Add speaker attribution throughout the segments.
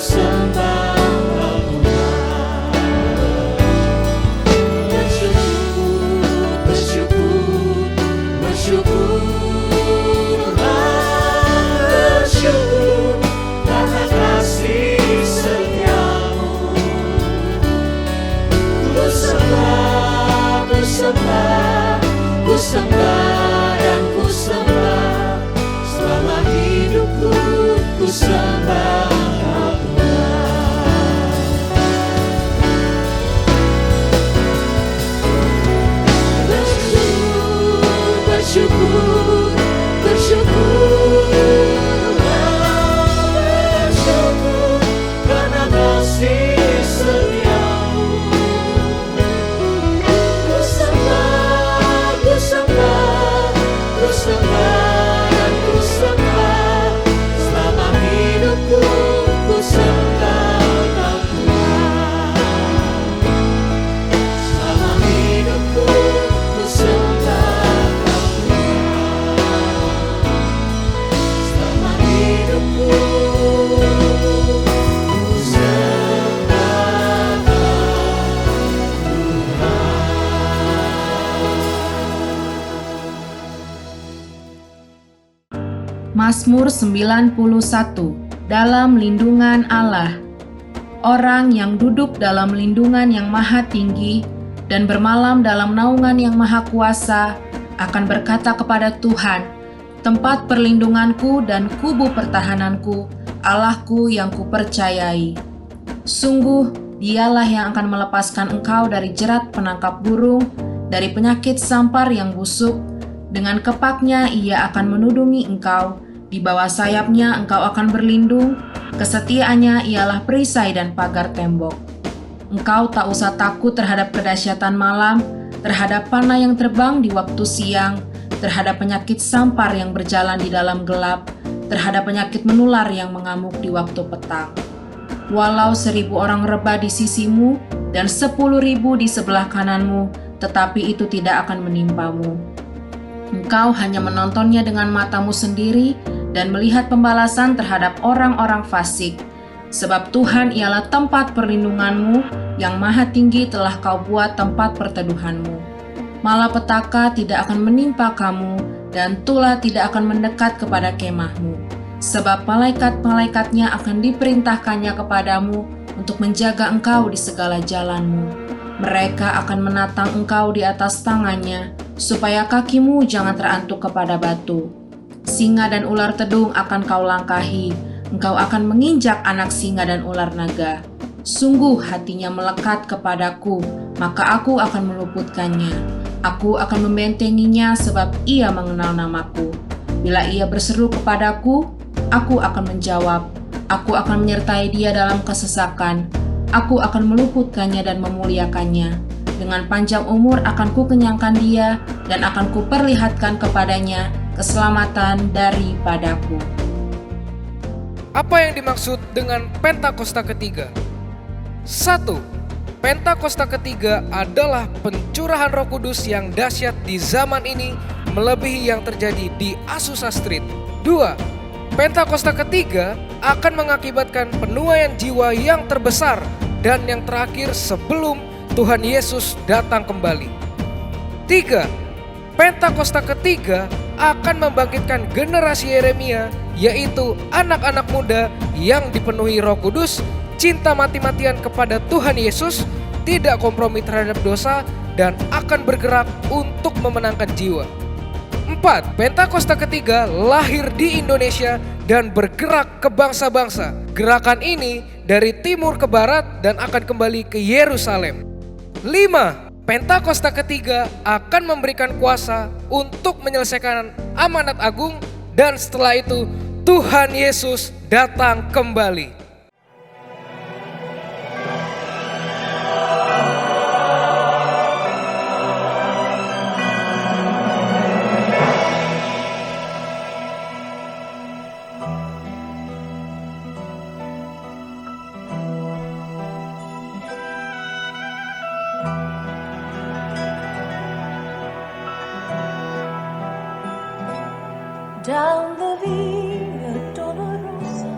Speaker 1: sembah karena kasih setiamu. Ku sembah dan ku sembah, selama hidupku ku sembah Tuhan. Bersyukur karena kasih setiamu. Ku sembah dan ku sembah, selama hidupku ku sembah Tuhan. Selama hidupku ku sembah Tuhan. Selama hidupku ku sembah Tuhan.
Speaker 2: Mazmur 91. Dalam lindungan Allah. Orang yang duduk dalam lindungan yang maha tinggi dan bermalam dalam naungan yang maha kuasa akan berkata kepada Tuhan, tempat perlindunganku dan kubu pertahananku, Allahku yang kupercayai. Sungguh, dialah yang akan melepaskan engkau dari jerat penangkap burung, dari penyakit sampar yang busuk. Dengan kepaknya ia akan menudungi engkau, di bawah sayapnya engkau akan berlindung, kesetiaannya ialah perisai dan pagar tembok. Engkau tak usah takut terhadap kedahsyatan malam, terhadap panah yang terbang di waktu siang, terhadap penyakit sampar yang berjalan di dalam gelap, terhadap penyakit menular yang mengamuk di waktu petang. Walau 1.000 orang rebah di sisimu dan 10.000 di sebelah kananmu, tetapi itu tidak akan menimpamu. Engkau hanya menontonnya dengan matamu sendiri dan melihat pembalasan terhadap orang-orang fasik. Sebab Tuhan ialah tempat perlindunganmu, yang maha tinggi telah kau buat tempat perteduhanmu. Malapetaka tidak akan menimpa kamu, dan tulah tidak akan mendekat kepada kemahmu. Sebab malaikat-malaikatnya akan diperintahkannya kepadamu untuk menjaga engkau di segala jalanmu. Mereka akan menatang engkau di atas tangannya, supaya kakimu jangan terantuk kepada batu. Singa dan ular tedung akan kau langkahi, engkau akan menginjak anak singa dan ular naga. Sungguh hatinya melekat kepadaku, maka aku akan meluputkannya. Aku akan membentenginya sebab ia mengenal namaku. Bila ia berseru kepadaku, aku akan menjawab. Aku akan menyertai dia dalam kesesakan. Aku akan meluputkannya dan memuliakannya. Dengan panjang umur akan kukenyangkan dia dan akan kuperlihatkan kepadanya keselamatan daripadaku.
Speaker 3: Apa yang dimaksud dengan Pentakosta ketiga? 1. Pentakosta ketiga adalah pencurahan Roh Kudus yang dahsyat di zaman ini melebihi yang terjadi di Azusa Street. 2. Pentakosta ketiga akan mengakibatkan penuaian jiwa yang terbesar dan yang terakhir sebelum Tuhan Yesus datang kembali. 3. Pentakosta ketiga akan membangkitkan generasi Yeremia, yaitu anak-anak muda yang dipenuhi Roh Kudus, cinta mati-matian kepada Tuhan Yesus, tidak kompromi terhadap dosa, dan akan bergerak untuk memenangkan jiwa. 4. Pentakosta ketiga lahir di Indonesia dan bergerak ke bangsa-bangsa. Gerakan ini dari timur ke barat dan akan kembali ke Yerusalem. 5. Pentakosta ketiga akan memberikan kuasa untuk menyelesaikan amanat agung, dan setelah itu Tuhan Yesus datang kembali.
Speaker 4: Down the Via Dolorosa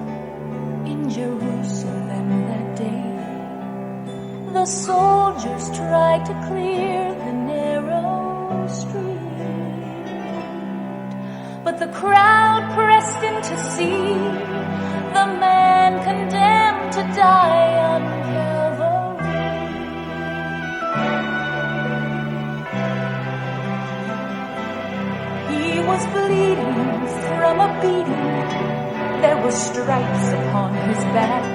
Speaker 4: in the soldiers tried to clear the narrow street, but the crowd pressed in to see the man condemned to die on Calvary. He was bleeding from a beating, there were stripes upon his back,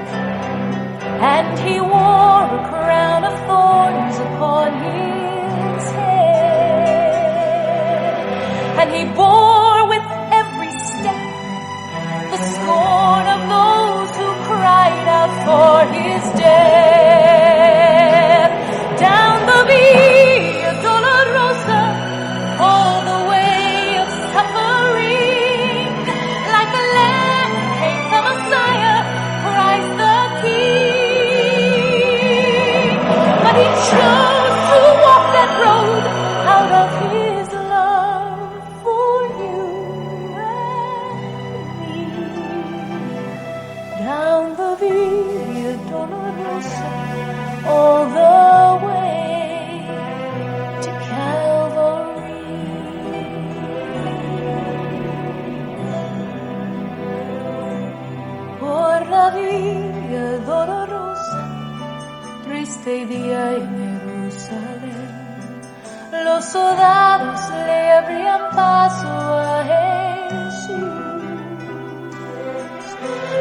Speaker 4: and he wore a crown of thorns upon his head, and he bore with every step the scorn of those who cried out for his death. Down the Via Dolorosa, all the way of suffering, like a lamb came the Messiah, Christ the King. But he chose to walk that road out of his love for you and me. Down the Via Dolorosa, all the way to Calvary. Por la Via Dolorosa, triste día en Jerusalén, los soldados le abrían paso a Jesús,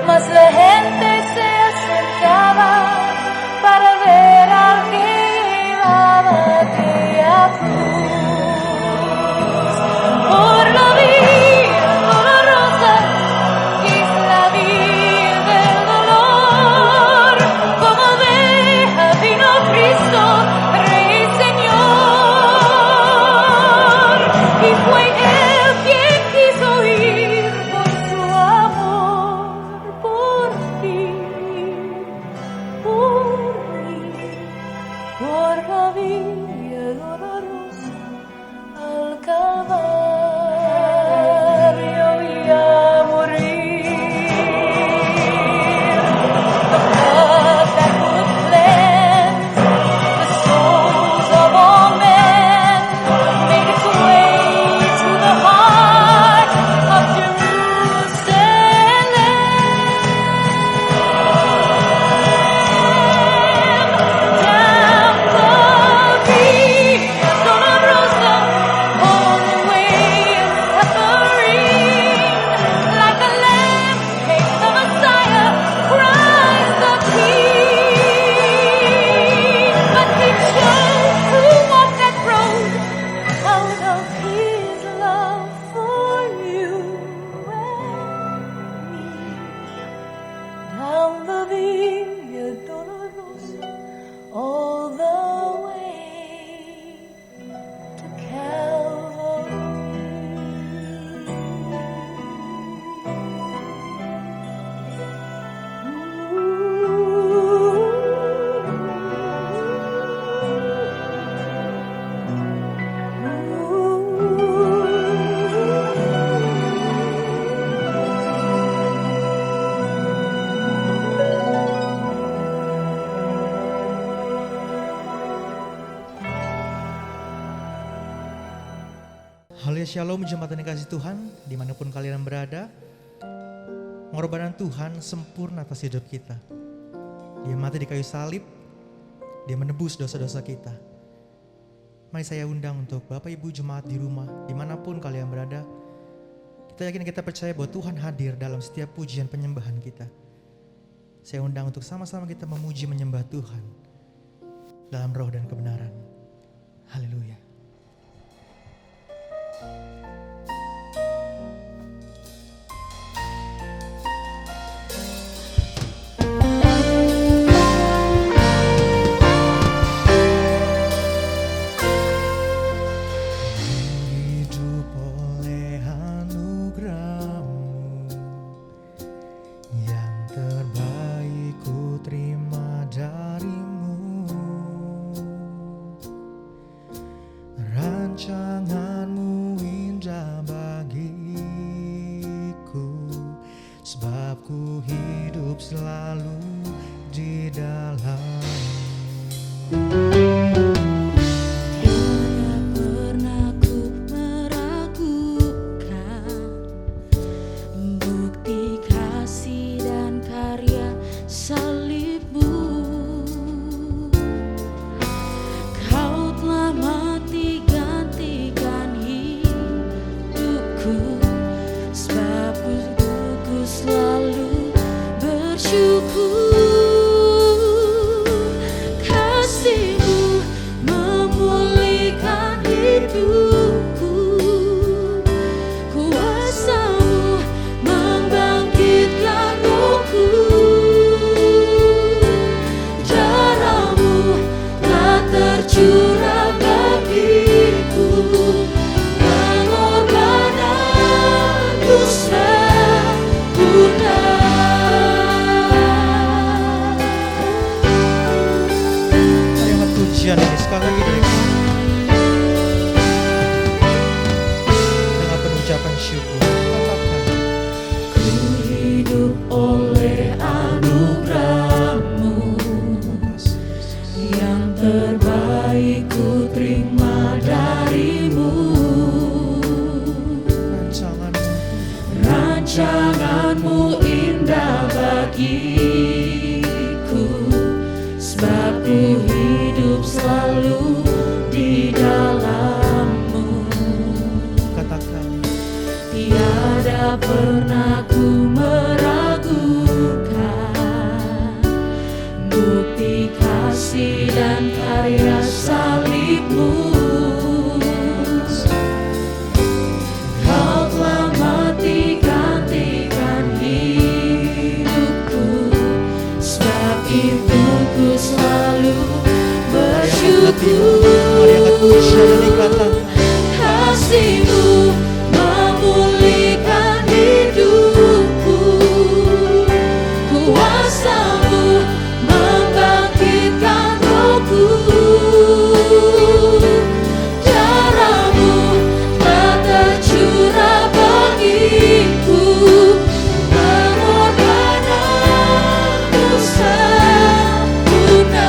Speaker 4: mas la gente se acercaba para ver al que llevaba aquella cruz. Por la Via Dolorosa, que es la vía del dolor, como oveja vino Cristo, Rey y Señor, y fue Él quien quiso ir por su amor, por ti, por la Via Dolorosa al Calvario y a morir. The blood that would cleanse the souls of all men made its way to the heart of Jerusalem. Down the Via Dolorosa, all the way of suffering, like a lamb came the Messiah, Christ the King. But he chose to walk that road out of his love for you and me. Down the Via Dolorosa, all the way to
Speaker 5: Haleluya, shalom jemaat yang dikasihi Tuhan, dimanapun kalian berada. Pengorbanan Tuhan sempurna atas hidup kita. Dia mati di kayu salib, Dia menebus dosa-dosa kita. Mari saya undang untuk Bapak Ibu jemaat di rumah, dimanapun kalian berada. Kita yakin, kita percaya bahwa Tuhan hadir dalam setiap pujian penyembahan kita. Saya undang untuk sama-sama kita memuji menyembah Tuhan dalam roh dan kebenaran. Haleluya.
Speaker 6: Hidup oleh anugerah-Mu, yang terbaik ku terima dari-Mu. Rancangan-Mu indah bagiku, sebab ku hidup selalu di dalam-Mu.
Speaker 4: pernah ku meragukan bukti kasih dan karya salibmu. Kau telah mati gantikan hidupku, sebab ku selalu bersyukur. Kasih-Mu memulihkan hidupku, kuasa-Mu membangkitkan rohku. Darah-Mu telah tercurah bagiku, pengorbananmu sempurna.
Speaker 5: Mari angkat pujian ini sekali lagi dari kami. Dengan penucapan syukur, katakan,
Speaker 4: Ku hidup oleh anugerah-Mu, yang terbaik ku terima dari-Mu. Rancangan-Mu indah bagiku, sebab ku hidup selalu di dalam-Mu.
Speaker 5: katakan,
Speaker 4: Tiada pernah ku meragukan bukti kasih dan karya salib-Mu. Kau telah mati gantikan hidupku, sebab itu ku selalu bersyukur.
Speaker 5: mari angkat pujian ini katakan,
Speaker 4: Kasih-Mu memulihkan hidupku, kuasa-Mu membangkitkan rohku. Darah-Mu telah tercurah bagiku, pengorbananmu sempurna.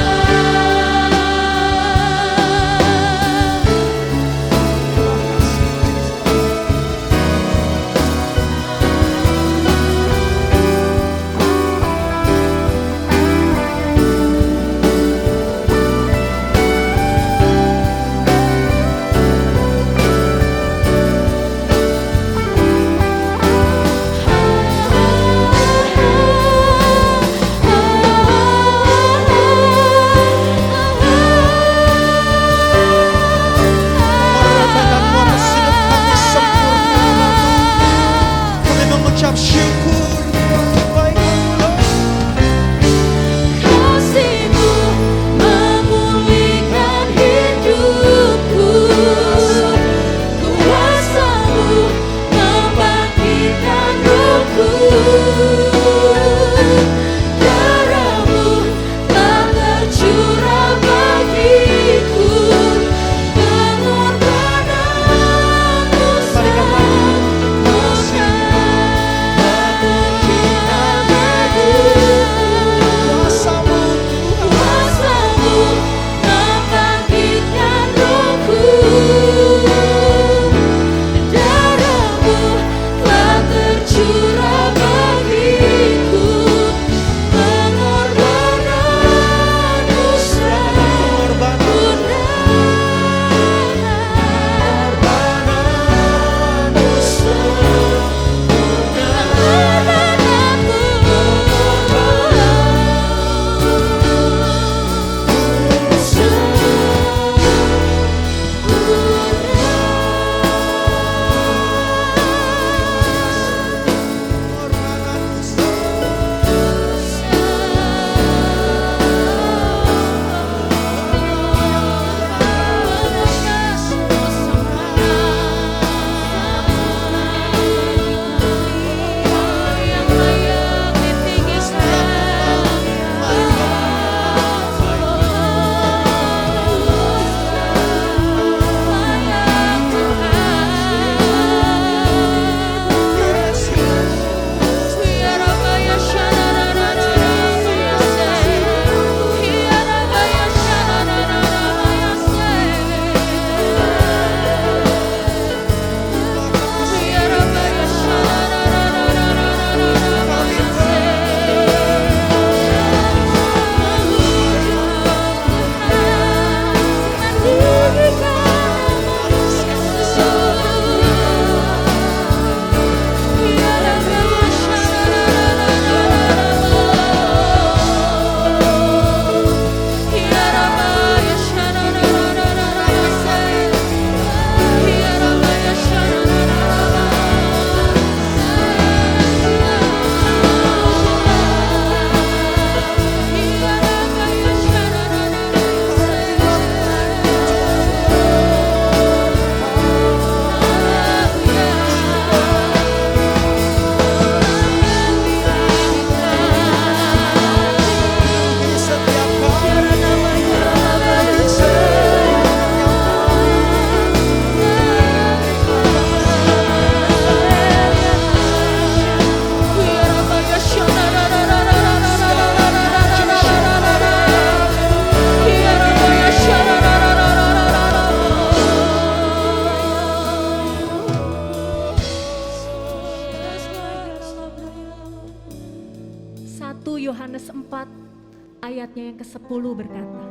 Speaker 4: Yohanes 4 ayatnya yang ke-10 berkata,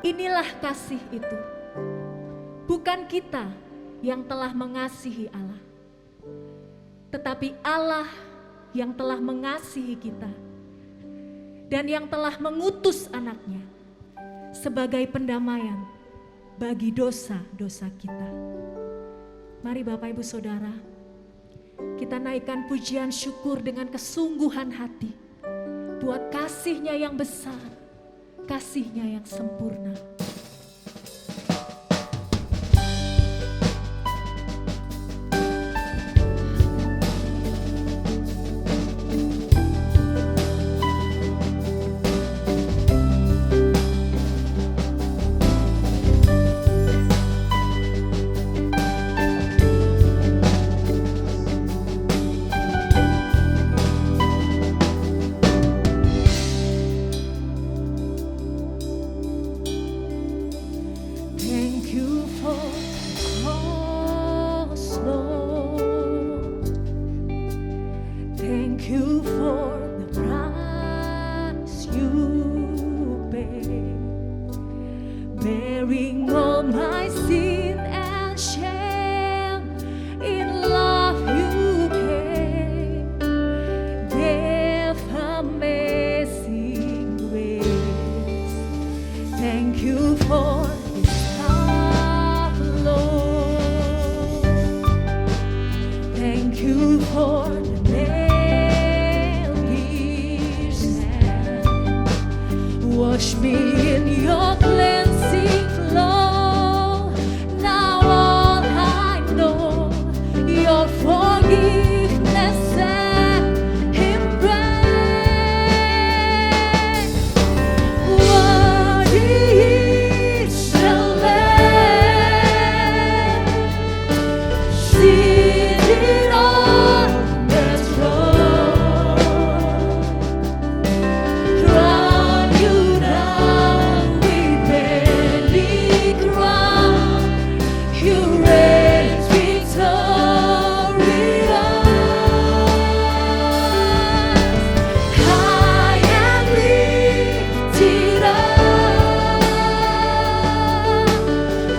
Speaker 4: inilah kasih itu, bukan kita yang telah mengasihi Allah, tetapi Allah yang telah mengasihi kita dan yang telah mengutus anaknya sebagai pendamaian bagi dosa-dosa kita. Mari Bapak Ibu Saudara, kita naikkan pujian syukur dengan kesungguhan hati buat kasih-Nya yang besar, kasih-Nya yang sempurna. Thank you for the cross, Lord. Thank you for the price you paid, bearing all my sin and shame. In love you came, gave amazing grace. Thank you for thank you for the nail-pierced hand. Wash me in your cleansing flow. Now all I know, your forgiveness and embrace. Worthy is the Lamb, seated on the throne. Crown you down with many crowns. You reign victorious. High and lifted up,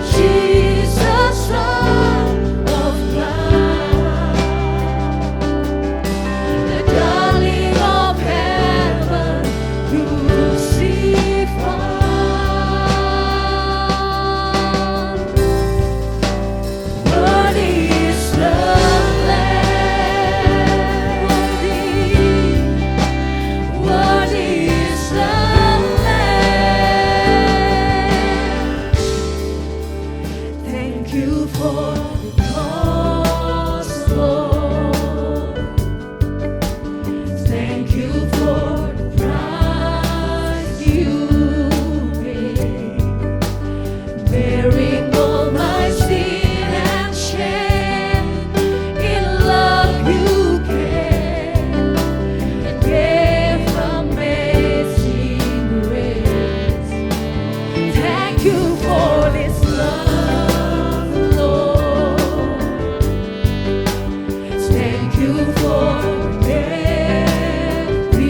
Speaker 4: Jesus, Son of God, the darling of heaven, crucified. Worthy is the Lamb, worthy is the Lamb. Thank you for the cross, Lord. Thank you for the price you paid, bearing all my sin and shame. In love you came and gave amazing grace. Thank you for this love, Lord. Thank you for every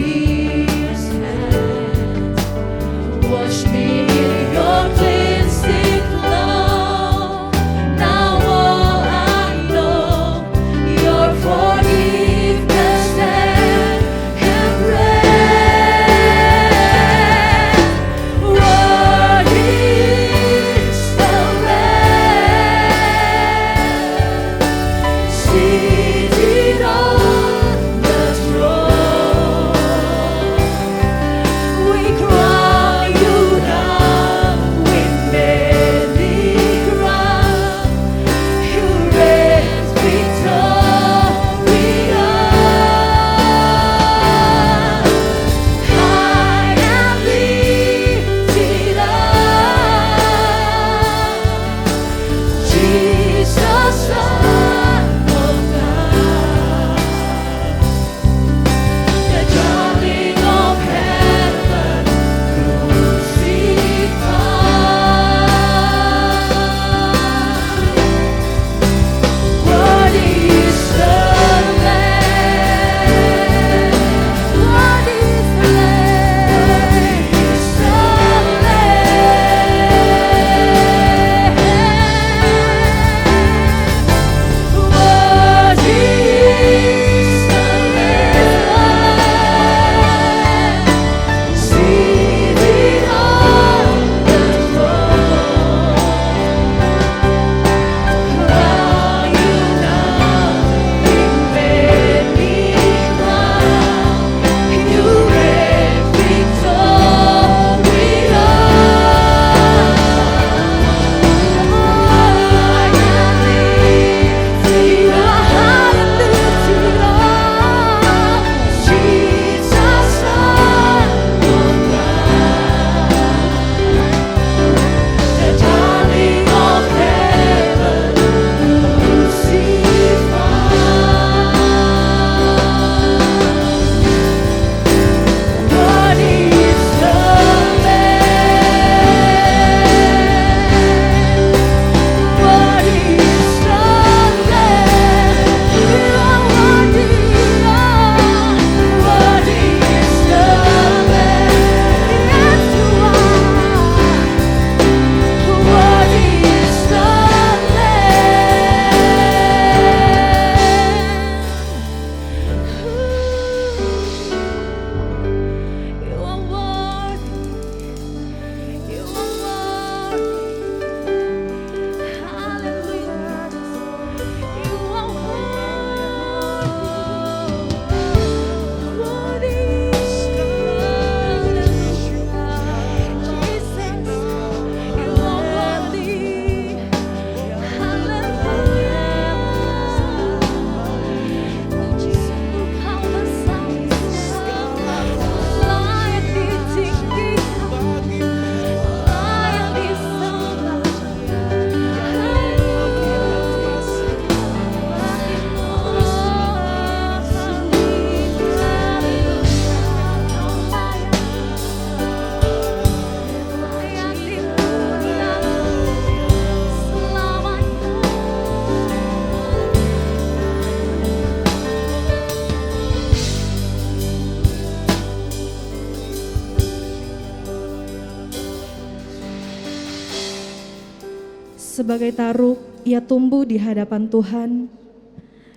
Speaker 7: Sebagai taruk, ia tumbuh di hadapan Tuhan,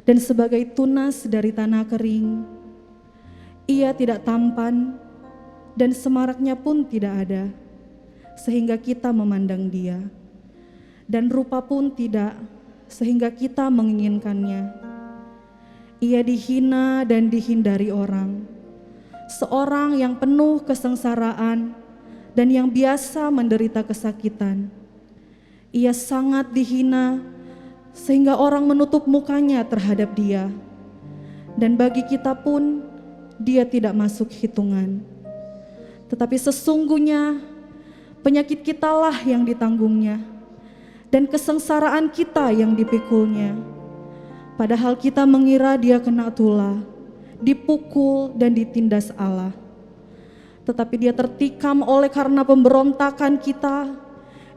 Speaker 7: dan sebagai tunas dari tanah kering. Ia tidak tampan, dan semaraknya pun tidak ada, sehingga kita memandang dia. Dan rupa pun tidak, sehingga kita menginginkannya. Ia dihina dan dihindari orang, seorang yang penuh kesengsaraan dan yang biasa menderita kesakitan. Ia sangat dihina sehingga orang menutup mukanya terhadap dia. Dan bagi kita pun dia tidak masuk hitungan. Tetapi sesungguhnya penyakit kitalah yang ditanggungnya, dan kesengsaraan kita yang dipikulnya. Padahal kita mengira dia kena tulah, dipukul dan ditindas Allah. Tetapi dia tertikam oleh karena pemberontakan kita,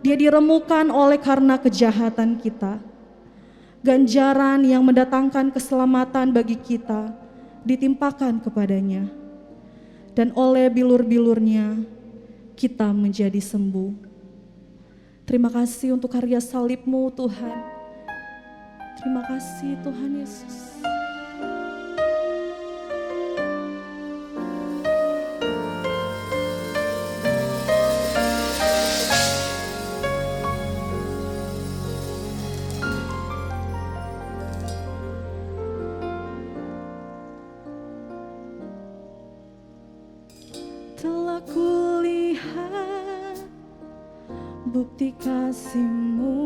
Speaker 7: dia diremukan oleh karena kejahatan kita. Ganjaran yang mendatangkan keselamatan bagi kita ditimpakan kepadanya, dan oleh bilur-bilurnya kita menjadi sembuh. Terima kasih untuk karya salib-Mu Tuhan. Terima kasih Tuhan Yesus. Telah kulihat bukti kasih-Mu,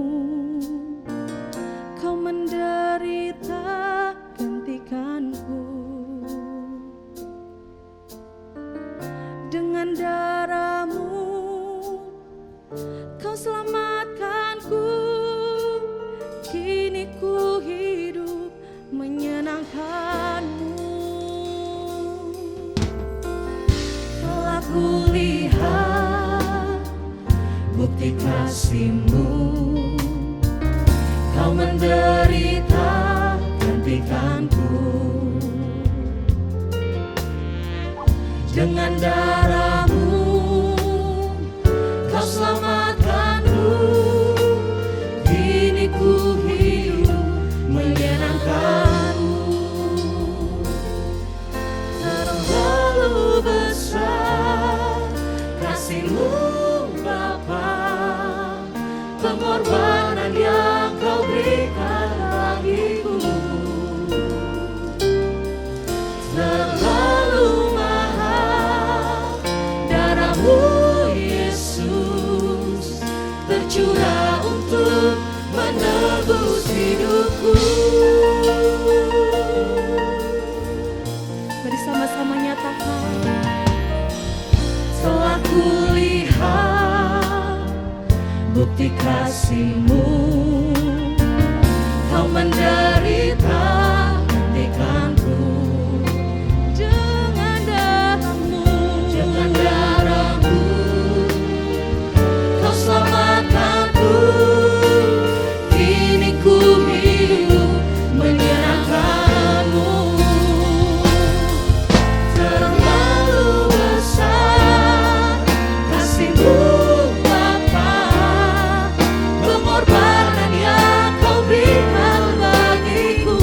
Speaker 7: Kau menderita gantikanku. Dengan darah-Mu Kau selamatkanku. Kini ku hidup menyenangkan-Mu. Kulihat bukti kasih-Mu, Kau menderita gantikanku. Dengan darah-Mu Kau selamatkanku. Kini ku hidup menyenangkan-Mu. Terlalu besar kasih-Mu Bapa, pengorbanan yang Kau berikan bagiku. Terlalu mahal darah-Mu Yesus, tercurah untuk menebus hidupku. Mari sama-sama nyatakan. Telah kulihat bukti kasih-Mu, Kau menderita gantikanku. Dengan darah-Mu Kau selamatkanku. Kini ku hidup menyenangkan-Mu. Terlalu besar kasih-Mu Bapa, pengorbanan yang Kau berikan bagiku.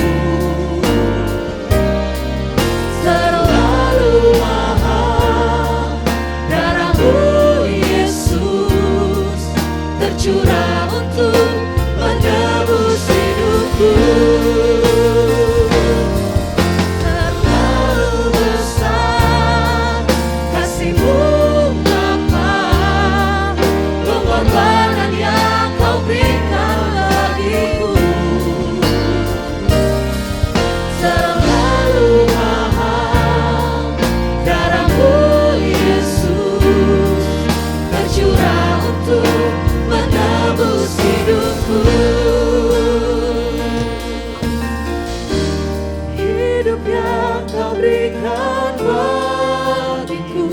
Speaker 7: Terlalu mahal darah-Mu Yesus, tercurah untuk menebus hidupku. Terlalu besar kasih-Mu Bapa, pengorbanan yang Kau berikan bagiku. Terlalu mahal darah-Mu Yesus, tercurah untuk menebus hidupku. Hidup yang Kau berikan bagiku,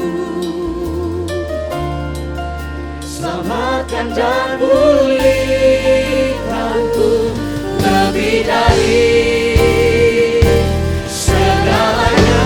Speaker 7: selamatkan dan pulihkanku lebih dari segalanya.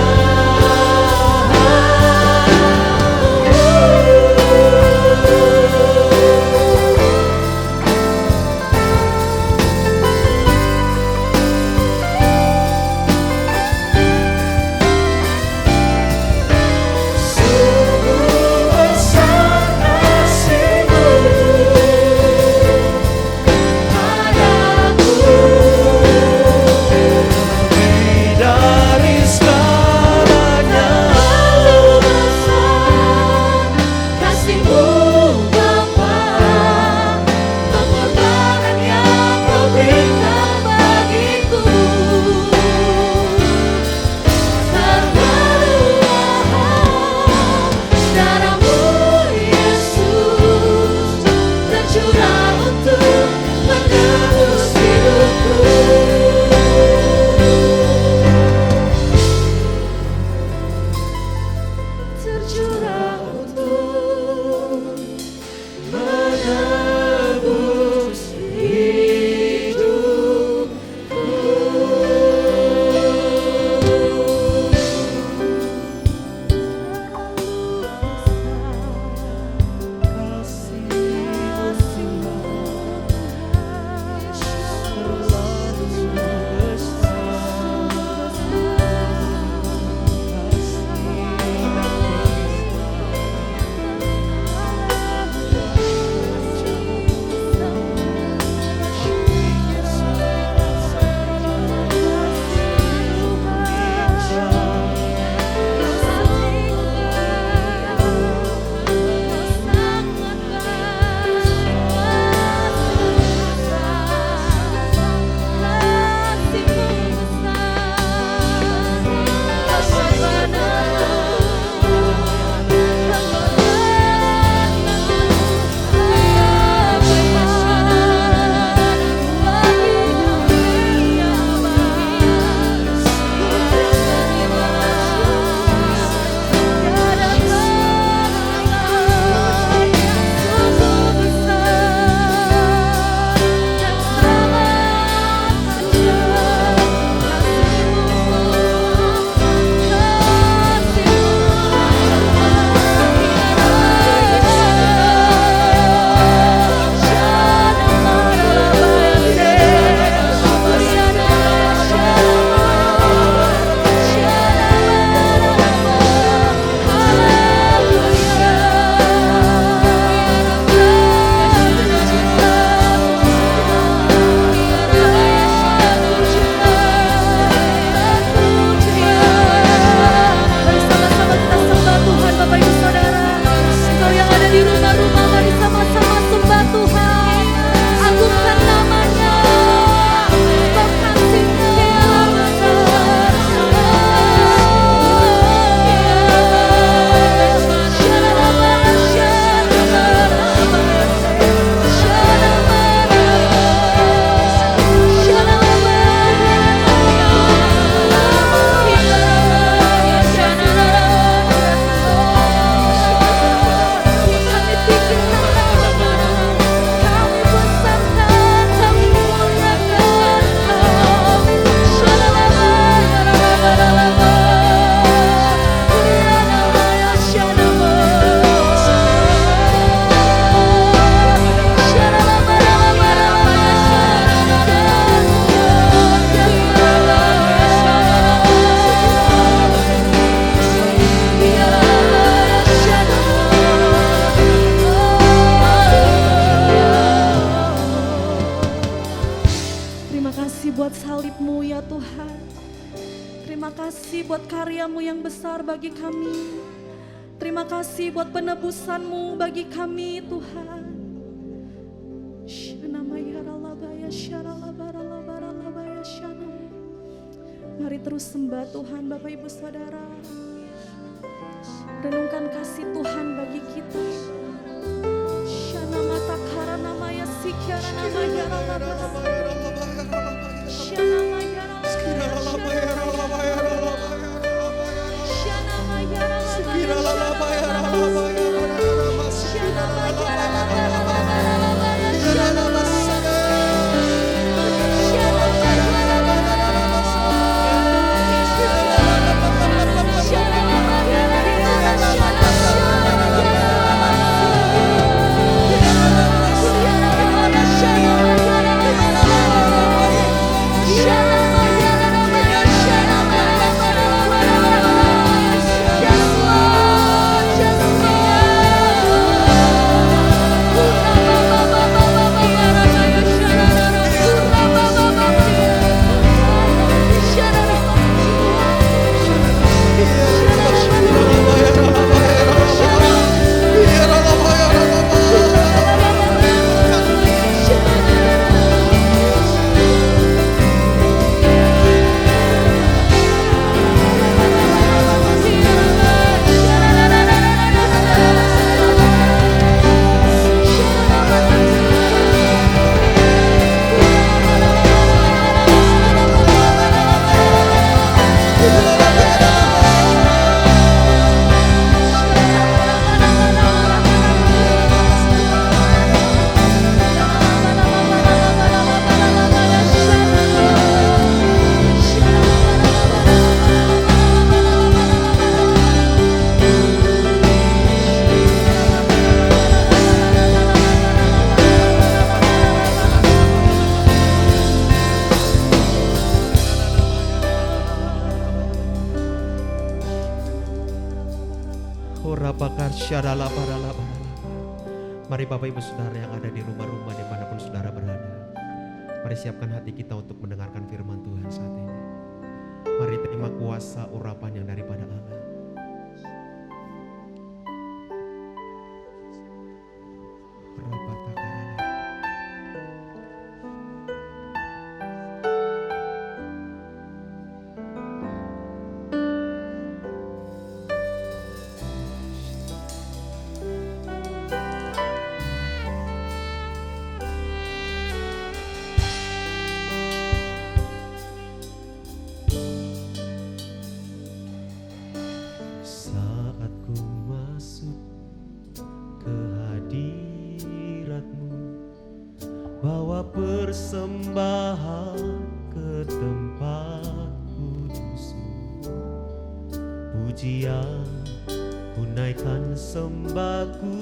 Speaker 7: Terima kasih buat karya-Mu yang besar bagi kami. Terima kasih buat penebusan-Mu bagi kami Tuhan. Mari terus sembah Tuhan Bapak Ibu Saudara. Renungkan kasih Tuhan bagi kita. Shana mata kara namanya sikiara namanya Shana maya
Speaker 8: Mari Bapak Ibu Saudara yang ada di rumah-rumah dimanapun Saudara berada, mari siapkan hati kita untuk mendengarkan firman Tuhan saat ini. Mari terima kuasa urapan yang daripada Allah. Bawa persembahan ke tempat kudus-Mu, pujian ku naikkan sembahku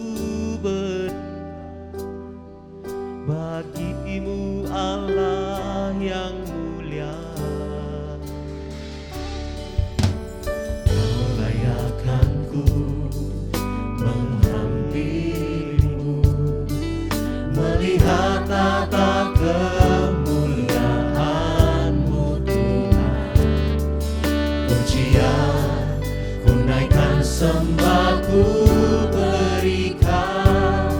Speaker 8: bagi-Mu Allah yang mulia. Kau layakkan ku menghampirimu, melihat tata kemuliaan-Mu Tuhan. Pujian ku naikkan, sembahku berikan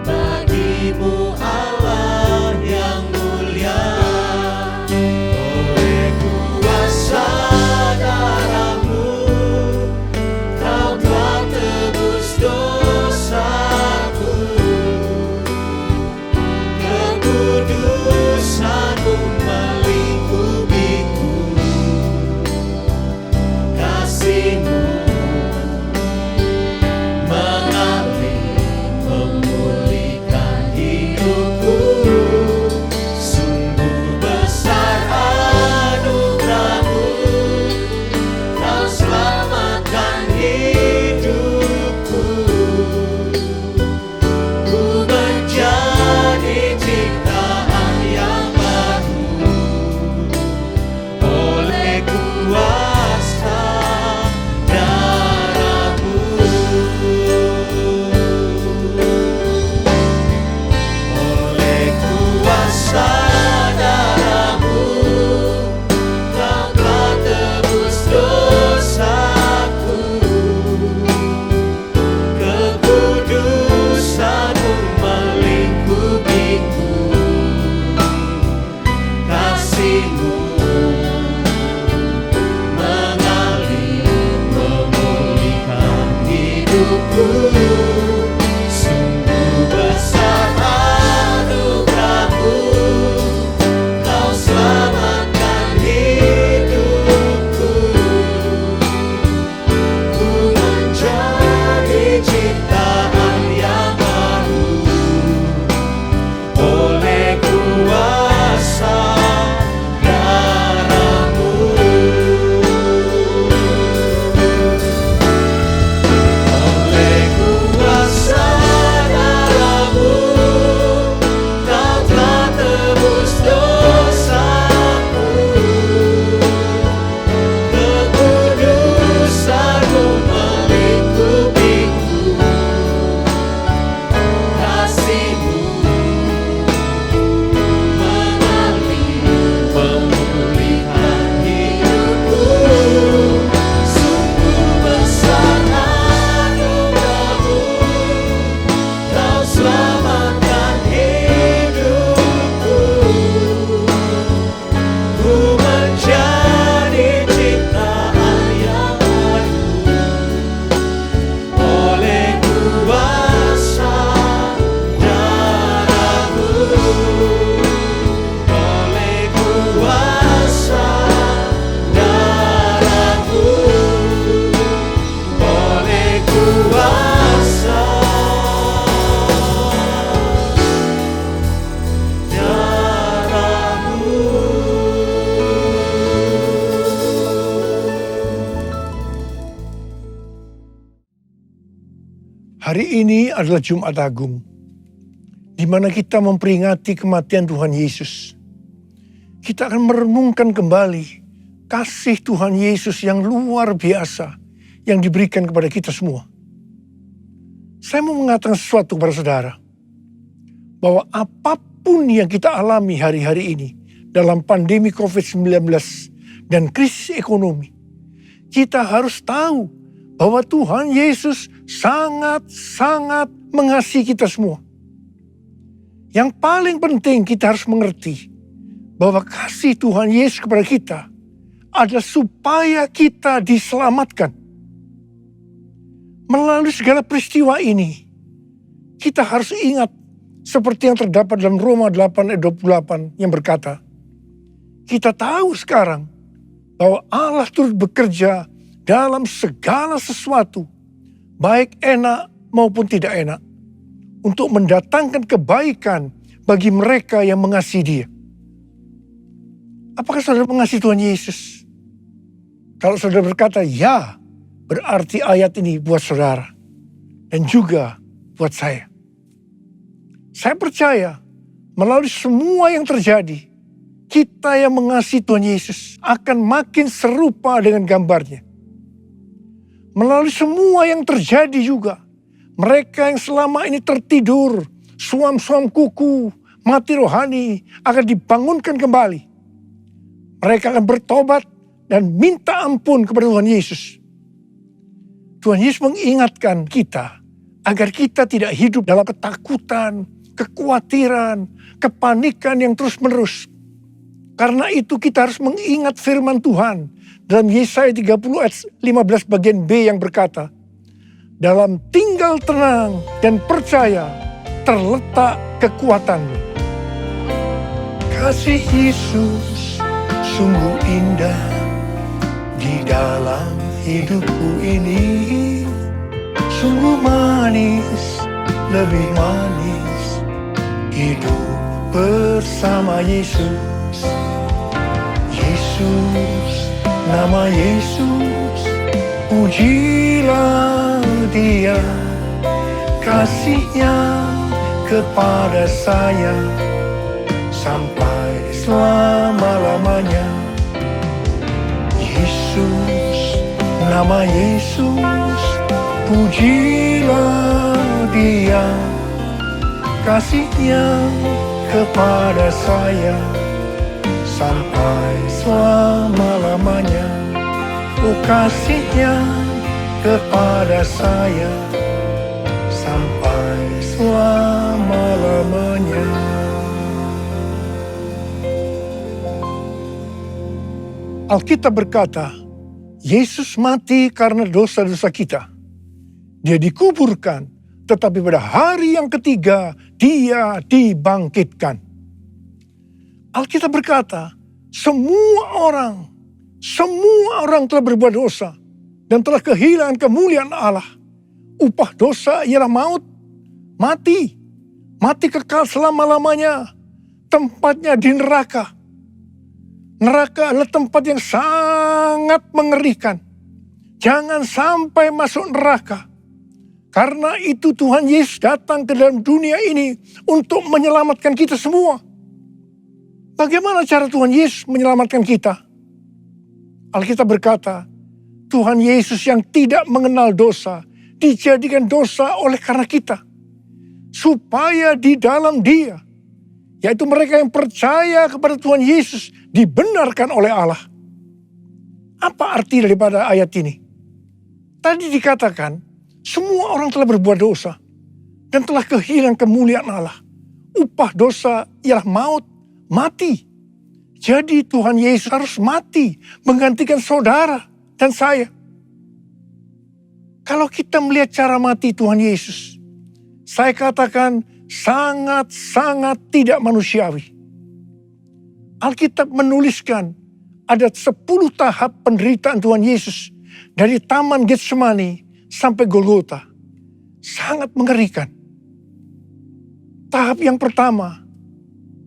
Speaker 8: bagi-Mu Allah yang mulia. Oleh kuasa darah-Mu Kau telah tebus dosaku, kekudusan-Mu melingkupiku, kasih-Mu mengalir
Speaker 1: hidupku. Sungguh besar anugerah-Mu, Kau selamatkan hidupku. Ku menjadi ciptaan yang baru oleh kuasa darah-Mu. Oleh kuasa darah-Mu, Kau telah tebus dosaku. Kekudusan-Mu melingkupiku. Kasih-Mu mengalir pemulihan hidupku. Sungguh besar anugerah-Mu, Kau selamatkan hidupku. Ku menjadi ciptaan yang baru oleh kuasa darah-Mu. Oleh kuasa darah-Mu. Oleh kuasa
Speaker 9: Hari ini adalah Jumat Agung, di mana kita memperingati kematian Tuhan Yesus. Kita akan merenungkan kembali kasih Tuhan Yesus yang luar biasa yang diberikan kepada kita semua. Saya mau mengatakan sesuatu kepada saudara, bahwa apapun yang kita alami hari-hari ini dalam pandemi COVID-19 dan krisis ekonomi, kita harus tahu bahwa Tuhan Yesus sangat-sangat mengasihi kita semua. Yang paling penting kita harus mengerti bahwa kasih Tuhan Yesus kepada kita adalah supaya kita diselamatkan. Melalui segala peristiwa ini, kita harus ingat seperti yang terdapat dalam Roma 8 ayat 28 yang berkata, kita tahu sekarang bahwa Allah turut bekerja dalam segala sesuatu, baik enak maupun tidak enak, untuk mendatangkan kebaikan bagi mereka yang mengasihi Dia. Apakah saudara mengasihi Tuhan Yesus? Kalau saudara berkata ya, berarti ayat ini buat saudara dan juga buat saya. Saya percaya melalui semua yang terjadi, kita yang mengasihi Tuhan Yesus akan makin serupa dengan gambarnya. Melalui semua yang terjadi juga, mereka yang selama ini tertidur, suam-suam kuku, mati rohani, akan dibangunkan kembali. Mereka akan bertobat dan minta ampun kepada Tuhan Yesus. Tuhan Yesus mengingatkan kita agar kita tidak hidup dalam ketakutan, kekhawatiran, kepanikan yang terus-menerus. Karena itu kita harus mengingat firman Tuhan dalam Yesaya 30 ayat 15 bagian B yang berkata, dalam tinggal tenang dan percaya terletak kekuatanmu. Kasih Yesus sungguh indah di dalam hidupku ini. Sungguh manis, lebih manis hidup bersama Yesus. Yesus, nama Yesus, pujilah Dia, kasih-Nya kepada saya sampai selama-lamanya. Yesus, nama Yesus, pujilah Dia, kasih-Nya kepada saya sampai selama-lamanya. Oh, kasih-Nya kepada saya sampai selama-lamanya. Alkitab berkata, Yesus mati karena dosa-dosa kita. Dia dikuburkan, tetapi pada hari yang ketiga dia dibangkitkan. Alkitab berkata, semua orang telah berbuat dosa dan telah kehilangan kemuliaan Allah. Upah dosa ialah maut, mati kekal selama-lamanya, tempatnya di neraka. Neraka adalah tempat yang sangat mengerikan. Jangan sampai masuk neraka. Karena itu Tuhan Yesus datang ke dalam dunia ini untuk menyelamatkan kita semua. Bagaimana cara Tuhan Yesus menyelamatkan kita? Alkitab berkata, Tuhan Yesus yang tidak mengenal dosa, dijadikan dosa oleh karena kita. Supaya di dalam Dia, yaitu mereka yang percaya kepada Tuhan Yesus, dibenarkan oleh Allah. Apa arti daripada ayat ini? Tadi dikatakan, semua orang telah berbuat dosa dan telah kehilangan kemuliaan Allah. Upah dosa ialah maut, mati. Jadi Tuhan Yesus harus mati menggantikan saudara dan saya. Kalau kita melihat cara mati Tuhan Yesus, saya katakan sangat-sangat tidak manusiawi. Alkitab menuliskan ada 10 tahap penderitaan Tuhan Yesus dari Taman Getsemani sampai Golgota. Sangat mengerikan. Tahap yang pertama,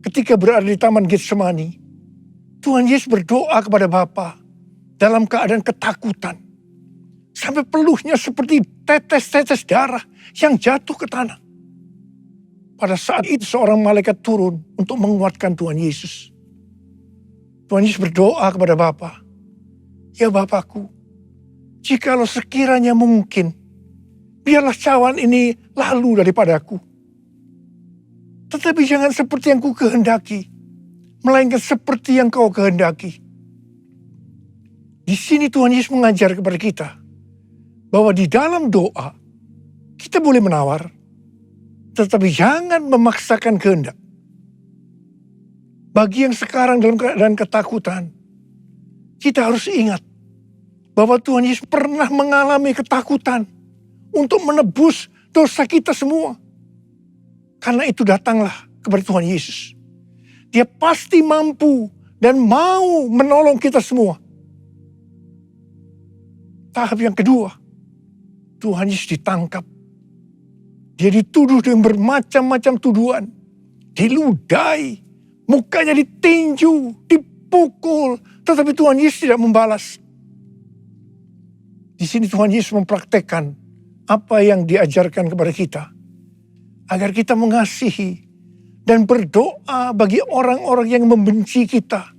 Speaker 9: ketika berada di Taman Getsemani, Tuhan Yesus berdoa kepada Bapa dalam keadaan ketakutan. Sampai peluhnya seperti tetes-tetes darah yang jatuh ke tanah. Pada saat itu seorang malaikat turun untuk menguatkan Tuhan Yesus. Tuhan Yesus berdoa kepada Bapa, ya Bapakku, jikalau sekiranya mungkin, biarlah cawan ini lalu daripadaku. Tetapi jangan seperti yang ku kehendaki, melainkan seperti yang kau kehendaki. Di sini Tuhan Yesus mengajar kepada kita, bahwa di dalam doa, kita boleh menawar, tetapi jangan memaksakan kehendak. Bagi yang sekarang dalam keadaan ketakutan, kita harus ingat, bahwa Tuhan Yesus pernah mengalami ketakutan untuk menebus dosa kita semua. Karena itu datanglah kepada Tuhan Yesus. Dia pasti mampu dan mau menolong kita semua. Tahap yang kedua, Tuhan Yesus ditangkap. Dia dituduh dengan bermacam-macam tuduhan. Diludahi, mukanya ditinju, dipukul. Tetapi Tuhan Yesus tidak membalas. Di sini Tuhan Yesus mempraktekkan apa yang diajarkan kepada kita. Agar kita mengasihi dan berdoa bagi orang-orang yang membenci kita.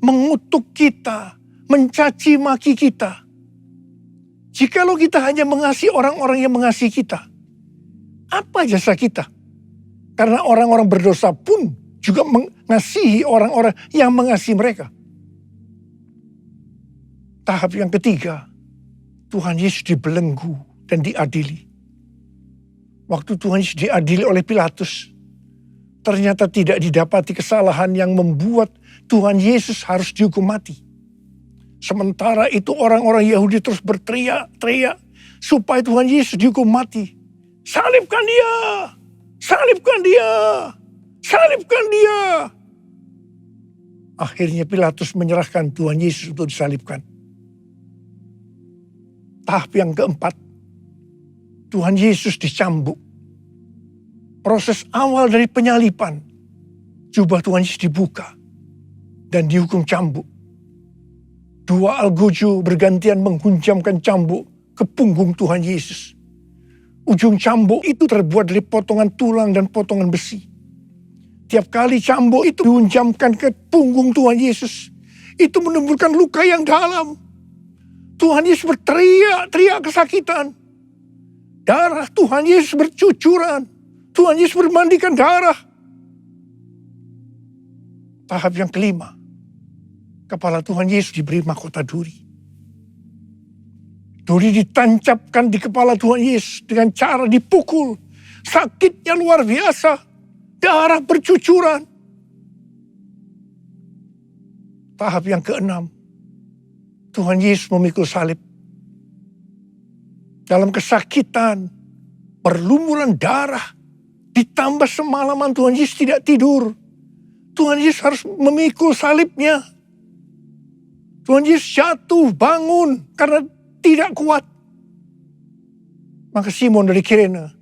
Speaker 9: Mengutuk kita, mencaci maki kita. Jikalau kita hanya mengasihi orang-orang yang mengasihi kita, apa jasa kita? Karena orang-orang berdosa pun juga mengasihi orang-orang yang mengasihi mereka. Tahap yang ketiga, Tuhan Yesus dibelenggu dan diadili. Waktu Tuhan Yesus diadili oleh Pilatus, ternyata tidak didapati kesalahan yang membuat Tuhan Yesus harus dihukum mati. Sementara itu orang-orang Yahudi terus berteriak-teriak supaya Tuhan Yesus dihukum mati. Salibkan dia! Salibkan dia! Salibkan dia! Akhirnya Pilatus menyerahkan Tuhan Yesus untuk disalibkan. Tahap yang keempat, Tuhan Yesus dicambuk. Proses awal dari penyaliban, jubah Tuhan Yesus dibuka dan dihukum cambuk. Dua algojo bergantian menghunjamkan cambuk ke punggung Tuhan Yesus. Ujung cambuk itu terbuat dari potongan tulang dan potongan besi. Tiap kali cambuk itu dihunjamkan ke punggung Tuhan Yesus, itu menimbulkan luka yang dalam. Tuhan Yesus berteriak-teriak kesakitan. Darah Tuhan Yesus bercucuran. Tuhan Yesus bermandikan darah. Tahap yang kelima, kepala Tuhan Yesus diberi mahkota duri. Duri ditancapkan di kepala Tuhan Yesus dengan cara dipukul. Sakitnya luar biasa. Darah bercucuran. Tahap yang keenam, Tuhan Yesus memikul salib. dalam kesakitan, perlumuran darah, ditambah semalaman Tuhan Yesus tidak tidur. Tuhan Yesus harus memikul salibnya. Tuhan Yesus jatuh, bangun karena tidak kuat. Maka Simon dari Kirene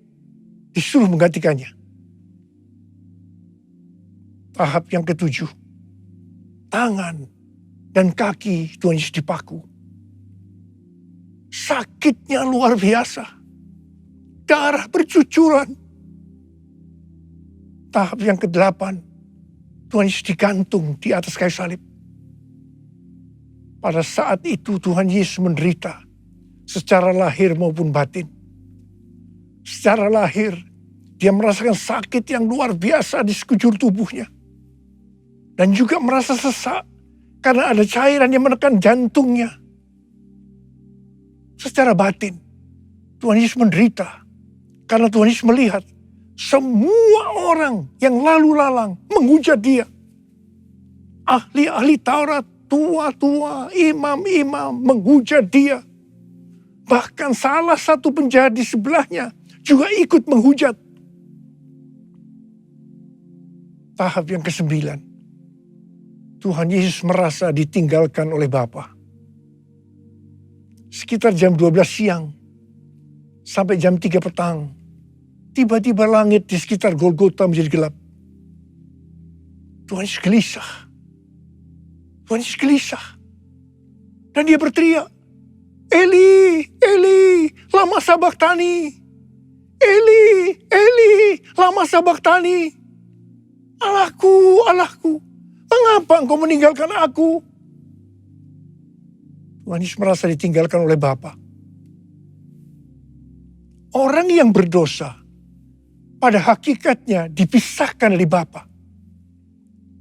Speaker 9: disuruh menggantikannya. Tahap yang ketujuh, tangan dan kaki Tuhan Yesus dipaku. Sakitnya luar biasa. Darah bercucuran. Tahap yang ke-8, Tuhan Yesus digantung di atas kayu salib. Pada saat itu Tuhan Yesus menderita secara lahir maupun batin. Secara lahir, dia merasakan sakit yang luar biasa di sekujur tubuhnya. Dan juga merasa sesak karena ada cairan yang menekan jantungnya. Secara batin, Tuhan Yesus menderita karena Tuhan Yesus melihat semua orang yang lalu lalang menghujat dia. Ahli-ahli Taurat, tua-tua, imam-imam menghujat dia. Bahkan salah satu penjahat di sebelahnya juga ikut menghujat. Tahap yang ke-9, Tuhan Yesus merasa ditinggalkan oleh Bapa. Sekitar jam 12 siang sampai jam 3 petang, tiba-tiba langit di sekitar Golgota menjadi gelap. Tuhan Yesus gelisah. Tuhan Yesus gelisah. Dan dia berteriak, Eli, Eli, lama sabachthani. Eli, Eli, lama sabachthani. Allahku, Allahku, mengapa engkau meninggalkan aku? Tuhan Yesus merasa ditinggalkan oleh Bapa. Orang yang berdosa pada hakikatnya dipisahkan dari Bapa.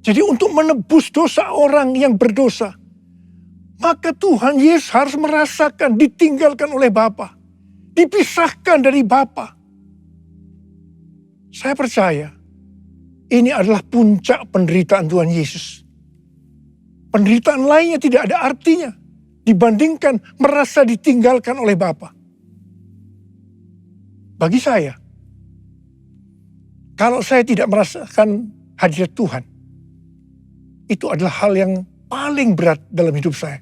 Speaker 9: Jadi untuk menebus dosa orang yang berdosa, maka Tuhan Yesus harus merasakan ditinggalkan oleh Bapa, dipisahkan dari Bapa. Saya percaya ini adalah puncak penderitaan Tuhan Yesus. Penderitaan lainnya tidak ada artinya dibandingkan merasa ditinggalkan oleh Bapa. Bagi saya, kalau saya tidak merasakan hadirat Tuhan, itu adalah hal yang paling berat dalam hidup saya.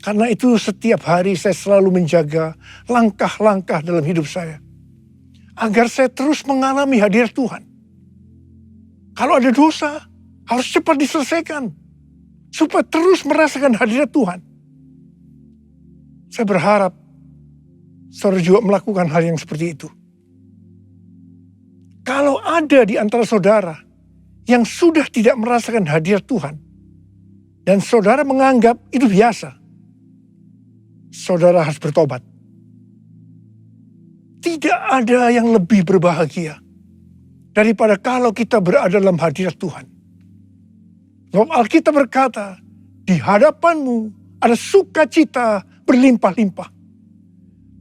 Speaker 9: Karena itu setiap hari saya selalu menjaga langkah-langkah dalam hidup saya. Agar saya terus mengalami hadirat Tuhan. Kalau ada dosa, harus cepat diselesaikan. Supaya terus merasakan hadirat Tuhan. Saya berharap saudara juga melakukan hal yang seperti itu. Kalau ada di antara saudara yang sudah tidak merasakan hadirat Tuhan, dan saudara menganggap itu biasa, saudara harus bertobat. Tidak ada yang lebih berbahagia daripada kalau kita berada dalam hadirat Tuhan. Sebab Alkitab berkata, di hadapanmu ada sukacita berlimpah-limpah.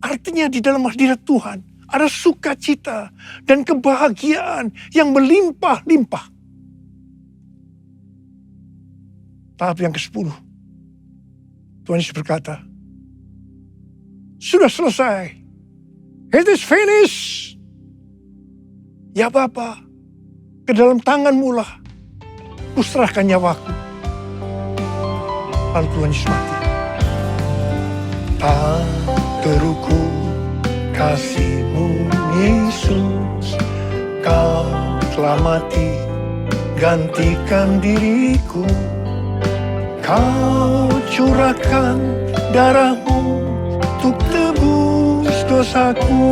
Speaker 9: Artinya di dalam hadirat Tuhan ada sukacita dan kebahagiaan yang berlimpah-limpah. Tahap yang ke-10. Tuhan Yesus berkata, sudah selesai. It is finished. Ya Bapa, ke dalam tanganmu lah kuserahkan nyawaku. Lalu Tuhan Yesus mati. Tak terukur kasih-Mu Yesus, Kau telah mati gantikan diriku. Kau curahkan darah-Mu untuk tebus dosaku.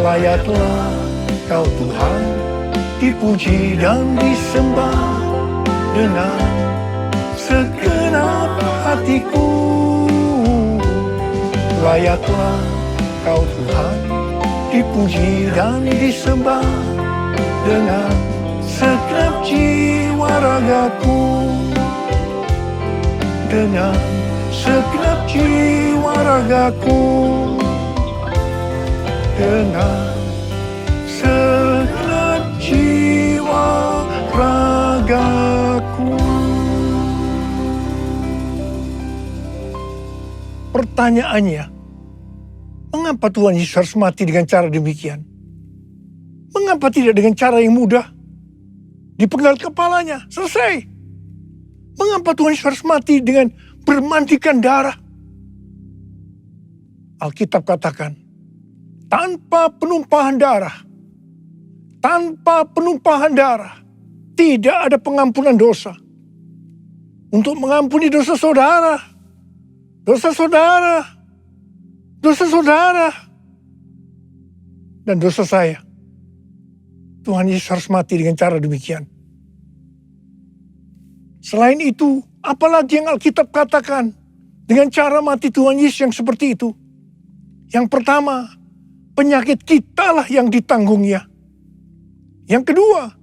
Speaker 9: Layaklah Kau Tuhan dipuji dan disembah dengan segenap hatiku. Layaklah Kau Tuhan dipuji dan disembah dengan segenap jiwa ragaku. Dengan segenap jiwa ragaku. Dengan segenap jiwa ragaku. pertanyaannya, mengapa Tuhan Yesus harus mati dengan cara demikian? Mengapa tidak dengan cara yang mudah? Dipenggal kepalanya, selesai. Mengapa Tuhan Yesus harus mati dengan bermandikan darah? Alkitab katakan, tanpa penumpahan darah, tidak ada pengampunan dosa. Untuk mengampuni dosa saudara, dan dosa saya, Tuhan Yesus harus mati dengan cara demikian. Selain itu, apalagi yang Alkitab katakan dengan cara mati Tuhan Yesus yang seperti itu? Yang pertama, penyakit kitalah yang ditanggungnya. Yang kedua,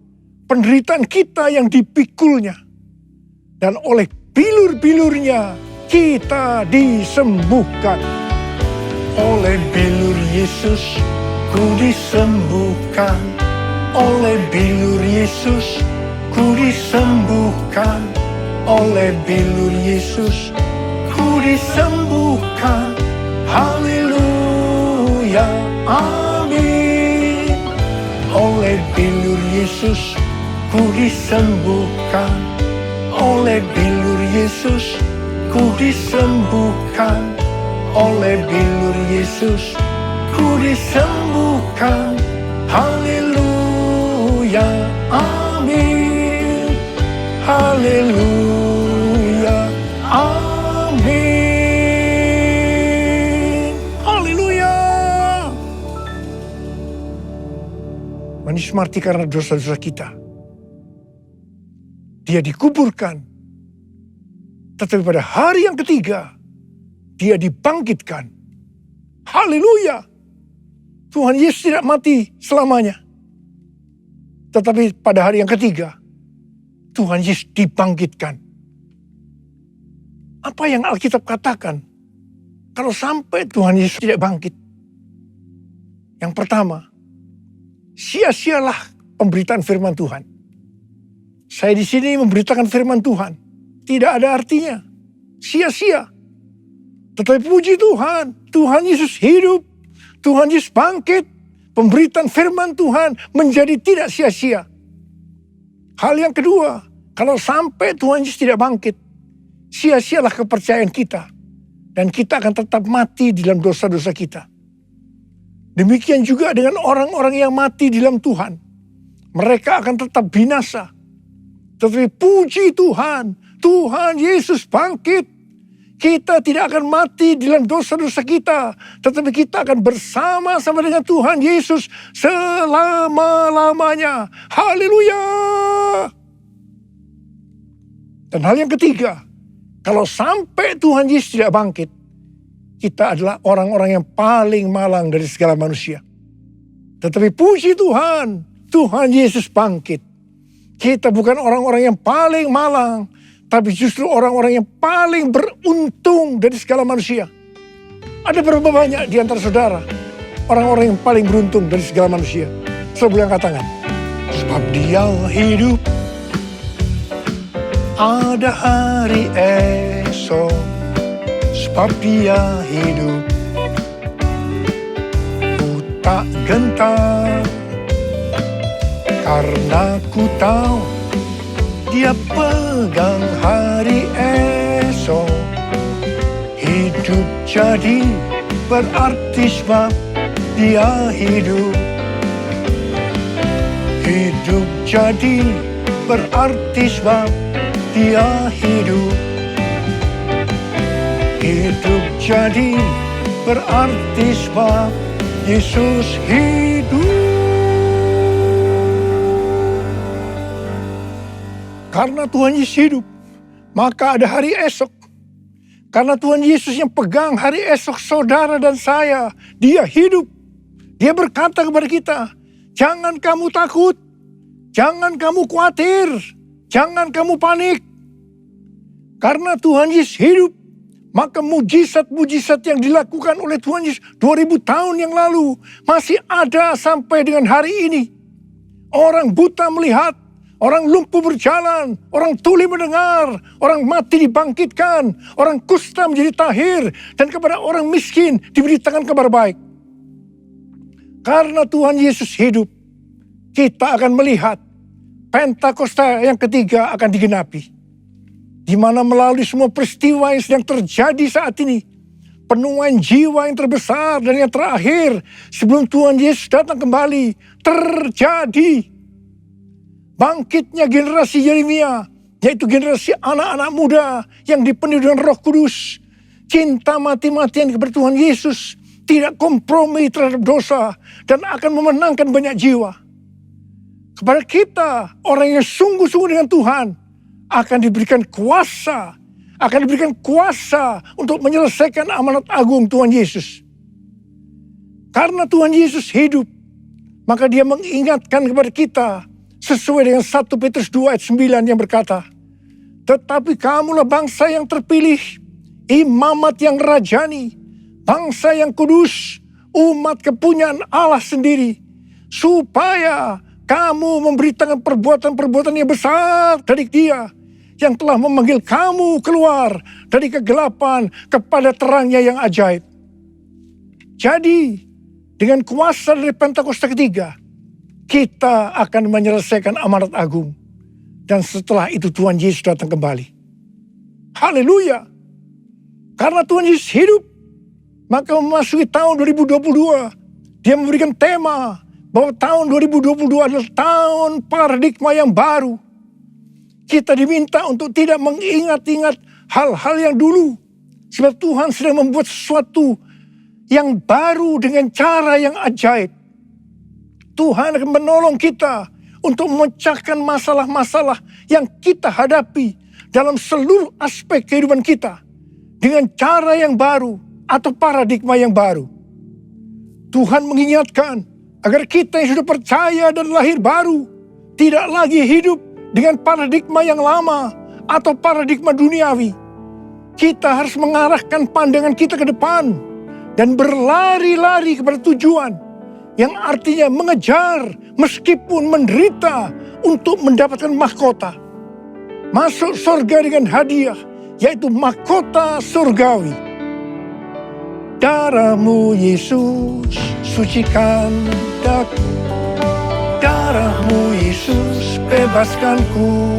Speaker 9: penderitaan kita yang dipikulnya. Dan oleh bilur-bilurnya kita disembuhkan. Oleh bilur Yesus ku disembuhkan. Oleh bilur Yesus ku disembuhkan. Oleh bilur Yesus ku disembuhkan. Haleluya, amin. Oleh bilur Yesus ku disembuhkan. Oleh bilur Yesus ku disembuhkan. Oleh bilur Yesus ku disembuhkan. Haleluya, amin. Haleluya, amin. Haleluya. Manis mati karena dosa-dosa kita. Dia dikuburkan. Tetapi pada hari yang ketiga, dia dibangkitkan. Haleluya. Tuhan Yesus tidak mati selamanya. Tetapi pada hari yang ketiga, Tuhan Yesus dibangkitkan. Apa yang Alkitab katakan? Kalau sampai Tuhan Yesus tidak bangkit. Yang pertama, sia-sialah pemberitaan firman Tuhan. Saya di sini memberitakan firman Tuhan. Tidak ada artinya. Sia-sia. Tetapi puji Tuhan. Tuhan Yesus hidup. Tuhan Yesus bangkit. Pemberitaan firman Tuhan menjadi tidak sia-sia. Hal yang kedua. Kalau sampai Tuhan Yesus tidak bangkit. Sia-sialah kepercayaan kita. Dan kita akan tetap mati di dalam dosa-dosa kita. Demikian juga dengan orang-orang yang mati di dalam Tuhan. Mereka akan tetap binasa. Tetapi puji Tuhan, Tuhan Yesus bangkit. Kita tidak akan mati di dalam dosa-dosa kita. Tetapi kita akan bersama-sama dengan Tuhan Yesus selama-lamanya. Haleluya. Dan hal yang ketiga, kalau sampai Tuhan Yesus tidak bangkit, kita adalah orang-orang yang paling malang dari segala manusia. Tetapi puji Tuhan, Tuhan Yesus bangkit. Kita bukan orang-orang yang paling malang, tapi justru orang-orang yang paling beruntung dari segala manusia. Ada berapa banyak di antara saudara, orang-orang yang paling beruntung dari segala manusia? Saudara angkat tangan. Sebab dia hidup, ada hari esok. Sebab dia hidup, ku tak gentar. Karena ku tahu dia pegang hari esok. Hidup jadi berarti sebab dia hidup. Hidup jadi berarti sebab dia hidup. Hidup jadi berarti sebab Yesus hidup. Karena Tuhan Yesus hidup, maka ada hari esok. Karena Tuhan Yesus yang pegang hari esok saudara dan saya, dia hidup. Dia berkata kepada kita, jangan kamu takut, jangan kamu khawatir, jangan kamu panik. Karena Tuhan Yesus hidup, maka mujizat-mujizat yang dilakukan oleh Tuhan Yesus 2000 tahun yang lalu masih ada sampai dengan hari ini. Orang buta melihat, Orang lumpuh berjalan, orang tuli mendengar, orang mati dibangkitkan, orang kusta menjadi tahir, dan kepada orang miskin diberitakan kabar baik. Karena Tuhan Yesus hidup, kita akan melihat Pentakosta yang ketiga akan digenapi. Di mana melalui semua peristiwa yang sedang terjadi saat ini, penuaian jiwa yang terbesar dan yang terakhir sebelum Tuhan Yesus datang kembali terjadi. Bangkitnya generasi Yeremia, yaitu generasi anak-anak muda yang dipenuhi dengan Roh Kudus, cinta mati-matian kepada Tuhan Yesus, tidak kompromi terhadap dosa, dan akan memenangkan banyak jiwa. Kepada kita, orang yang sungguh-sungguh dengan Tuhan, akan diberikan kuasa untuk menyelesaikan amanat agung Tuhan Yesus. Karena Tuhan Yesus hidup, maka Dia mengingatkan kepada kita sesuai dengan 1 Petrus 2 ayat 9 yang berkata, tetapi kamulah bangsa yang terpilih, imamat yang rajani, bangsa yang kudus, umat kepunyaan Allah sendiri, supaya kamu memberitakan perbuatan-perbuatan yang besar dari Dia yang telah memanggil kamu keluar dari kegelapan kepada terangnya yang ajaib. Jadi, dengan kuasa dari Pentakosta ketiga, kita akan menyelesaikan amanat agung. Dan setelah itu Tuhan Yesus datang kembali. Haleluya. Karena Tuhan Yesus hidup, maka memasuki tahun 2022, Dia memberikan tema bahwa tahun 2022 adalah tahun paradigma yang baru. Kita diminta untuk tidak mengingat-ingat hal-hal yang dulu. Sebab Tuhan sedang membuat sesuatu yang baru dengan cara yang ajaib. Tuhan akan menolong kita untuk memecahkan masalah-masalah yang kita hadapi dalam seluruh aspek kehidupan kita dengan cara yang baru atau paradigma yang baru. Tuhan mengingatkan agar kita yang sudah percaya dan lahir baru tidak lagi hidup dengan paradigma yang lama atau paradigma duniawi. Kita harus mengarahkan pandangan kita ke depan dan berlari-lari kepada tujuan, yang artinya mengejar meskipun menderita untuk mendapatkan mahkota. Masuk surga dengan hadiah, yaitu mahkota surgawi. Darah-Mu Yesus sucikan daku, darah-Mu Yesus bebaskanku,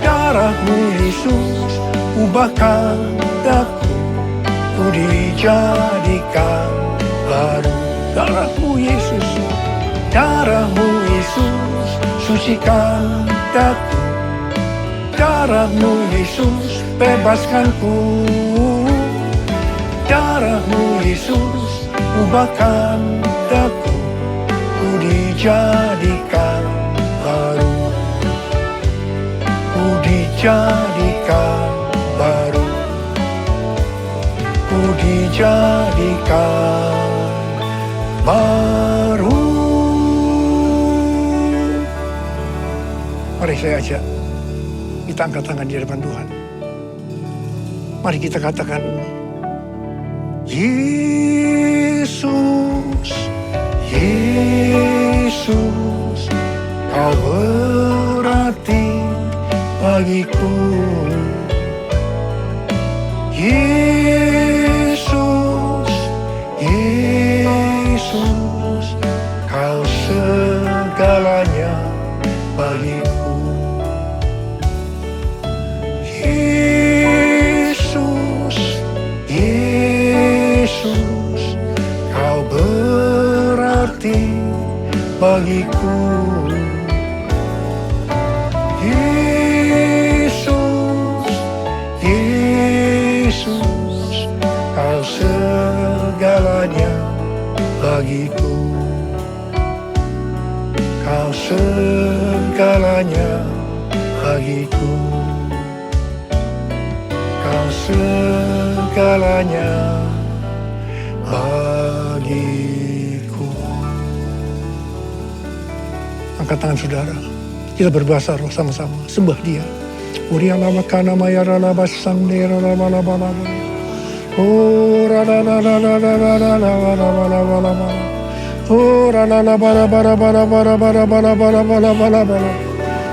Speaker 9: darah-Mu Yesus ubahkan daku, ku dijadikan baru. Darah-Mu Yesus, darah-Mu Yesus sucikan daku, darah-Mu Yesus bebaskanku, darah-Mu Yesus ubahkan daku, ku dijadikan baru, ku dijadikan baru, ku dijadikan baru. Mari saya ajak kita angkat tangan di hadapan Tuhan. Mari kita katakan, Yesus, Yesus, Kau berarti bagiku. Yesus, Yesus, Kau segalanya bagiku. Yesus, Yesus, Kau berarti bagiku. Yesus, Yesus, Kau segalanya bagiku. Kau segalanya bagiku. Kau segalanya bagiku. Angkat tangan saudara. Kita berbahasa roh sama-sama. Sembah Dia. Uria lama kana mayara lama sandera lama lama lama. Oh rada rada rada rada rada rada rada rada. Oh,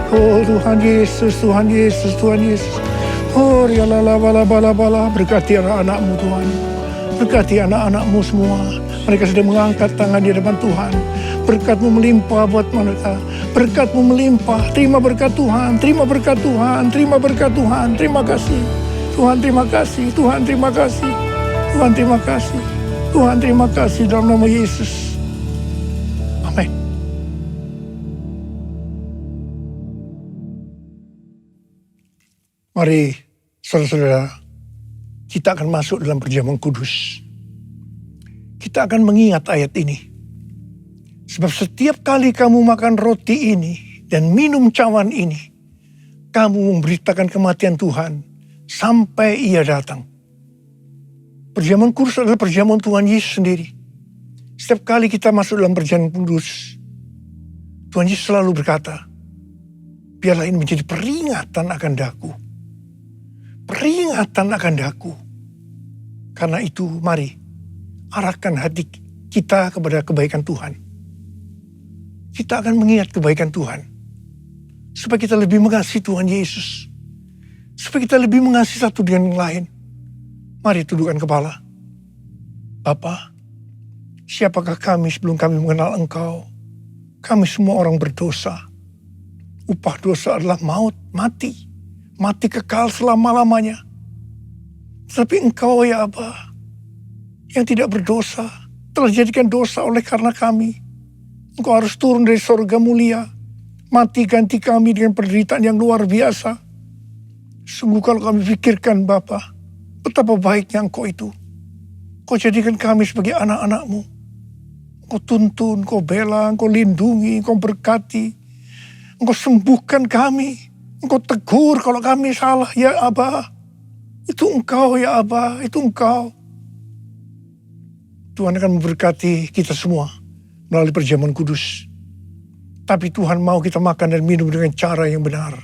Speaker 9: oh Tuhan Yesus, Tuhan Yesus, Tuhan Yesus. Oh, berkati anak-anakmu Tuhan. Berkati anak-anakmu semua. Mereka sedang mengangkat tangan di depan Tuhan. Berkat-Mu melimpah buat mereka. Berkat-Mu melimpah. Terima berkat Tuhan. Terima berkat Tuhan. Terima berkat Tuhan. Terima kasih. Tuhan terima kasih. Tuhan terima kasih. Tuhan terima kasih. Tuhan terima kasih dalam nama Yesus. Amin. Mari saudara-saudara, kita akan masuk dalam perjamuan kudus. Kita akan mengingat ayat ini. Sebab setiap kali kamu makan roti ini dan minum cawan ini, kamu memberitakan kematian Tuhan sampai Ia datang. Perjamuan kudus adalah perjamuan Tuhan Yesus sendiri. Setiap kali kita masuk dalam perjamuan kudus, Tuhan Yesus selalu berkata, biarlah ini menjadi peringatan akan daku. Peringatan akan daku. Karena itu mari arahkan hati kita kepada kebaikan Tuhan. Kita akan mengingat kebaikan Tuhan. Supaya kita lebih mengasihi Tuhan Yesus. Supaya kita lebih mengasihi satu dengan yang lain. Mari tundukkan kepala. Bapa, siapakah kami sebelum kami mengenal Engkau? Kami semua orang berdosa. Upah dosa adalah maut, mati. Mati kekal selama-lamanya. Tapi Engkau ya Aba, yang tidak berdosa, telah dijadikan dosa oleh karena kami. Engkau harus turun dari surga mulia, mati ganti kami dengan penderitaan yang luar biasa. Sungguh kalau kami pikirkan Bapa, betapa baiknya Engkau itu. Engkau jadikan kami sebagai anak-anak-Mu. Engkau tuntun, Engkau bela, Engkau lindungi, Engkau berkati. Engkau sembuhkan kami. Engkau tegur kalau kami salah, ya Aba. Itu Engkau ya Aba, itu Engkau. Tuhan akan memberkati kita semua melalui perjamuan kudus. Tapi Tuhan mau kita makan dan minum dengan cara yang benar.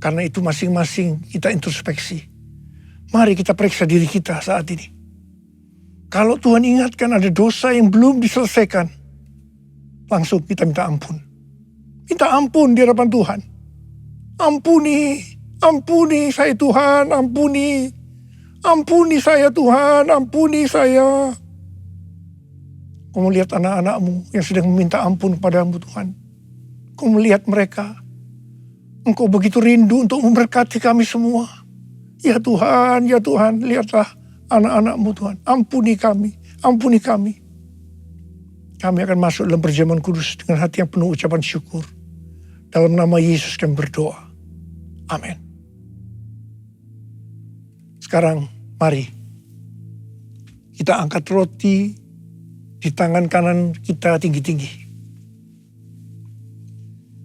Speaker 9: Karena itu masing-masing kita introspeksi. Mari kita periksa diri kita saat ini. Kalau Tuhan ingatkan ada dosa yang belum diselesaikan, langsung kita minta ampun. Minta ampun di hadapan Tuhan. Ampuni, ampuni saya Tuhan, ampuni. Ampuni saya Tuhan, ampuni saya. Kau melihat anak-anak-Mu yang sedang meminta ampun kepadamu Tuhan. Kau melihat mereka. Engkau begitu rindu untuk memberkati kami semua. Ya Tuhan, lihatlah anak-anak-Mu Tuhan. Ampuni kami, ampuni kami. Kami akan masuk dalam perjamuan kudus dengan hati yang penuh ucapan syukur. Dalam nama Yesus kami berdoa. Amin. Sekarang mari kita angkat roti di tangan kanan kita tinggi-tinggi.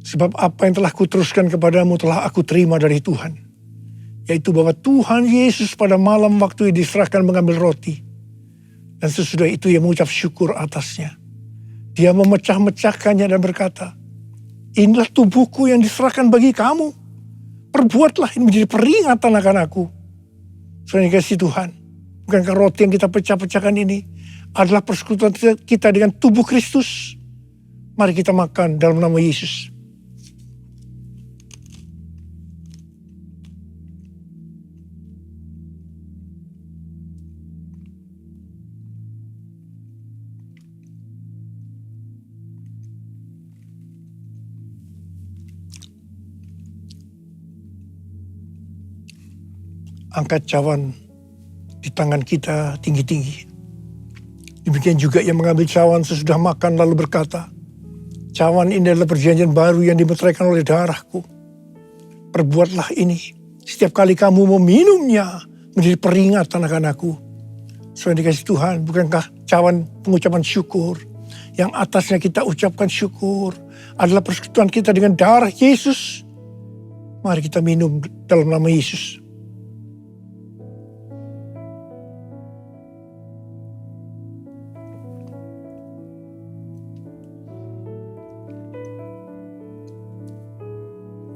Speaker 9: Sebab apa yang telah kuteruskan kepadamu telah aku terima dari Tuhan. Yaitu bahwa Tuhan Yesus pada malam waktu diserahkan mengambil roti. Dan sesudah itu ia mengucap syukur atasnya. Dia memecah-mecahkannya dan berkata, inilah tubuhku yang diserahkan bagi kamu. Perbuatlah ini menjadi peringatan akan aku. Saudara kasih Tuhan, bukankah roti yang kita pecah-pecahkan ini adalah persekutuan kita dengan tubuh Kristus? Mari kita makan dalam nama Yesus. Angkat cawan di tangan kita tinggi-tinggi. Demikian juga yang mengambil cawan sesudah makan lalu berkata, cawan ini adalah perjanjian baru yang dimeteraikan oleh darahku. Perbuatlah ini setiap kali kamu meminumnya menjadi peringatan akan aku. Saudara dikasih Tuhan, bukankah cawan pengucapan syukur yang atasnya kita ucapkan syukur adalah persekutuan kita dengan darah Yesus? Mari kita minum dalam nama Yesus.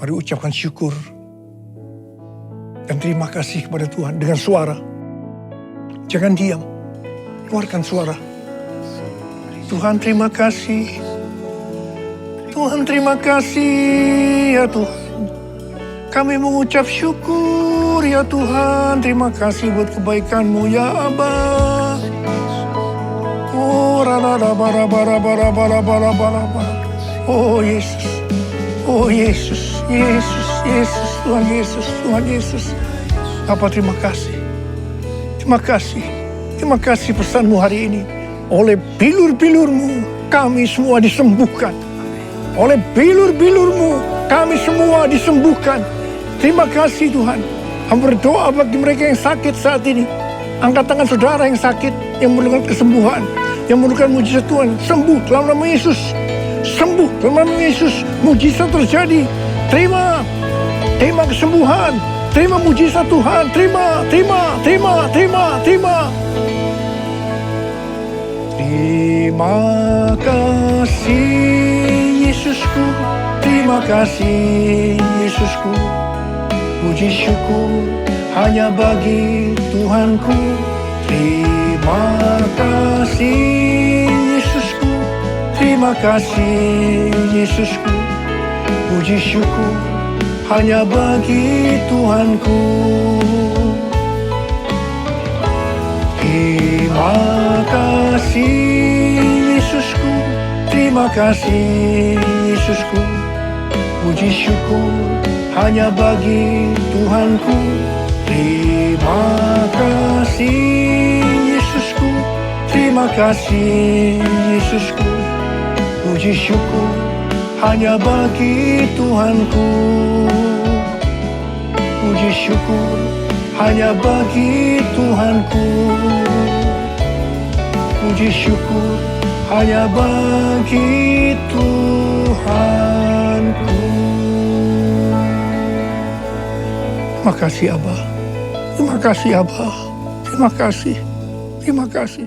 Speaker 9: Mari ucapkan syukur dan terima kasih kepada Tuhan dengan suara. Jangan diam, keluarkan suara. Tuhan, terima kasih. Tuhan, terima kasih ya Tuhan. Kami mengucap syukur ya Tuhan. Terima kasih buat kebaikan-Mu ya Abah. Oh, oh Yesus. Oh Yesus, Yesus, Yesus, Tuhan Yesus, Tuhan Yesus. Bapa, terima kasih. Terima kasih. Terima kasih pesan-Mu hari ini. Oleh bilur-bilur-Mu kami semua disembuhkan. Oleh bilur-bilur-Mu kami semua disembuhkan. Terima kasih Tuhan. Kami berdoa bagi mereka yang sakit saat ini. Angkat tangan saudara yang sakit, yang memerlukan kesembuhan, yang memerlukan mujizat Tuhan. Sembuh dalam nama Yesus. Sembuh dalam nama Yesus. Mujizat terjadi. Terima kesembuhan. Terima mujizat Tuhan. Terima. Terima kasih Yesusku. Terima kasih Yesusku. Puji syukur hanya bagi Tuhanku. Terima kasih Yesusku. Terima kasih Yesusku. Puji syukur hanya bagi Tuhanku. Terima kasih Yesusku. Terima kasih Yesusku. Puji syukur hanya bagi Tuhanku. Terima kasih Yesusku. Terima kasih Yesusku. Puji syukur hanya bagi Tuhanku. Puji syukur hanya bagi Tuhanku. Puji syukur hanya bagi Tuhanku. Terima kasih Abah. Terima kasih Abah. Terima kasih. Terima kasih.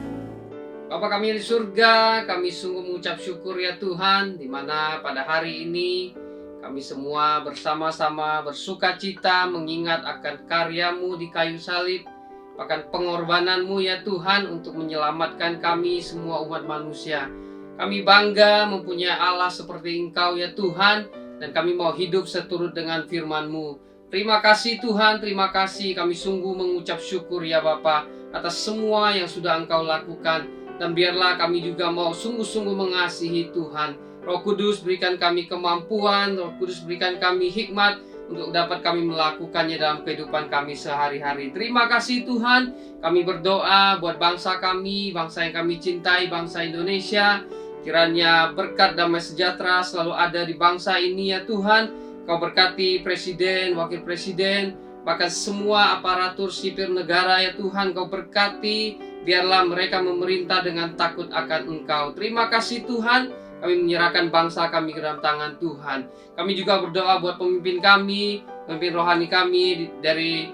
Speaker 3: Bapa kami di surga, kami sungguh mengucap syukur ya Tuhan, di mana pada hari ini kami semua bersama-sama bersuka cita mengingat akan karya-Mu di kayu salib, bahkan pengorbanan-Mu ya Tuhan untuk menyelamatkan kami semua umat manusia. Kami bangga mempunyai Allah seperti Engkau ya Tuhan, dan kami mau hidup seturut dengan firman-Mu. Terima kasih Tuhan, terima kasih. Kami sungguh mengucap syukur ya Bapa atas semua yang sudah Engkau lakukan. Dan biarlah kami juga mau sungguh-sungguh mengasihi Tuhan. Roh Kudus berikan kami kemampuan, Roh Kudus berikan kami hikmat untuk dapat kami melakukannya dalam kehidupan kami sehari-hari. Terima kasih Tuhan. Kami berdoa buat bangsa kami, bangsa yang kami cintai, bangsa Indonesia. Kiranya berkat damai sejahtera selalu ada di bangsa ini ya Tuhan. Kau berkati Presiden, Wakil Presiden, bahkan semua aparatur sipil negara ya Tuhan. Kau berkati, biarlah mereka memerintah dengan takut akan Engkau. Terima kasih Tuhan, kami menyerahkan bangsa kami ke dalam tangan Tuhan. Kami juga berdoa buat pemimpin kami, pemimpin rohani kami dari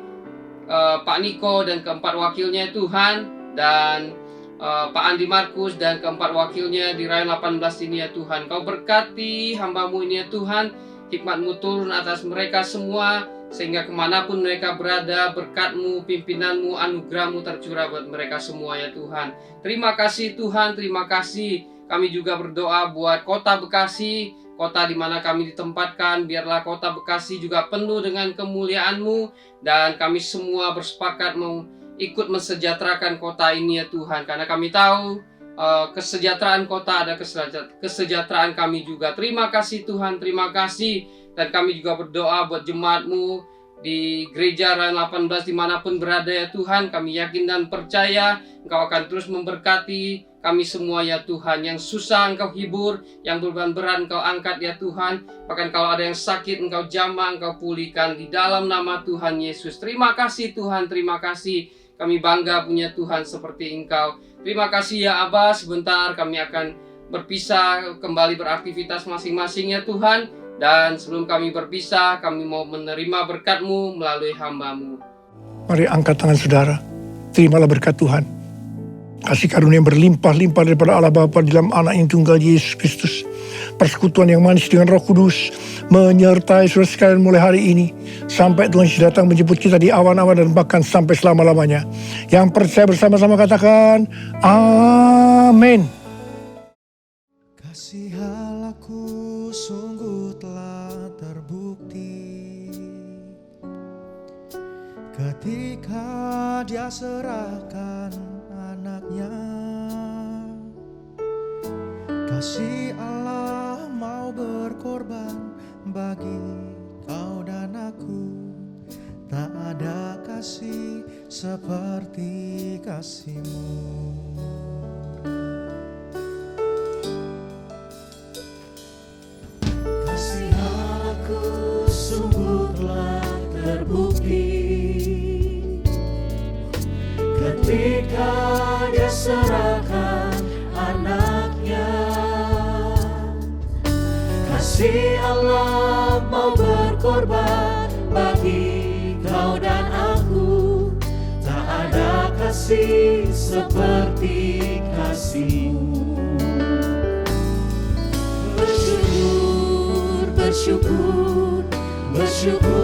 Speaker 3: Pak Niko dan keempat wakilnya Tuhan, dan Pak Andi Markus dan keempat wakilnya di Rayon 18 ini ya Tuhan. Kau berkati hamba-Mu ini ya Tuhan, hikmat-Mu turun atas mereka semua, sehingga kemanapun mereka berada, berkat-Mu, pimpinan-Mu, anugerah-Mu tercurah buat mereka semua ya Tuhan. Terima kasih Tuhan, terima kasih. Kami juga berdoa buat kota Bekasi, kota di mana kami ditempatkan. Biarlah kota Bekasi juga penuh dengan kemuliaan-Mu, dan kami semua bersepakat mau ikut mensejahterakan kota ini ya Tuhan. Karena kami tahu kesejahteraan kota ada kesejahteraan kami juga. Terima kasih Tuhan, terima kasih. Dan kami juga berdoa buat jemaat-Mu di gereja Rayon 18 dimanapun berada ya Tuhan. Kami yakin dan percaya Engkau akan terus memberkati kami semua ya Tuhan. Yang susah Engkau hibur, yang beban berat Engkau angkat ya Tuhan. Bahkan kalau ada yang sakit Engkau jamah, Engkau pulihkan di dalam nama Tuhan Yesus. Terima kasih Tuhan, terima kasih. Kami bangga punya Tuhan seperti Engkau. Terima kasih ya Abah. Sebentar kami akan berpisah kembali beraktivitas masing-masing ya Tuhan. Dan sebelum kami berpisah, kami mau menerima berkat-Mu melalui hamba-Mu.
Speaker 9: Mari angkat tangan saudara. Terimalah berkat Tuhan. Kasih karunia yang berlimpah-limpah daripada Allah Bapa di dalam Anak yang tunggal Yesus Kristus. Persekutuan yang manis dengan Roh Kudus menyertai saudara sekalian mulai hari ini. Sampai Tuhan Yesus datang menjemput kita di awan-awan dan bahkan sampai selama-lamanya. Yang percaya bersama-sama katakan, Amin.
Speaker 6: Kasih Allahku sungguh telah terbukti ketika Dia serahkan anaknya. Kasih Allah mau berkorban bagi kau dan aku. Tak ada kasih seperti kasih-Mu.
Speaker 1: Kasih Allahku sungguh telah terbukti ketika Dia serahkan anaknya. Kasih Allah mau berkorban bagi kau dan aku. Tak ada kasih seperti kasih-Mu. Bersyukur, bersyukur, bersyukur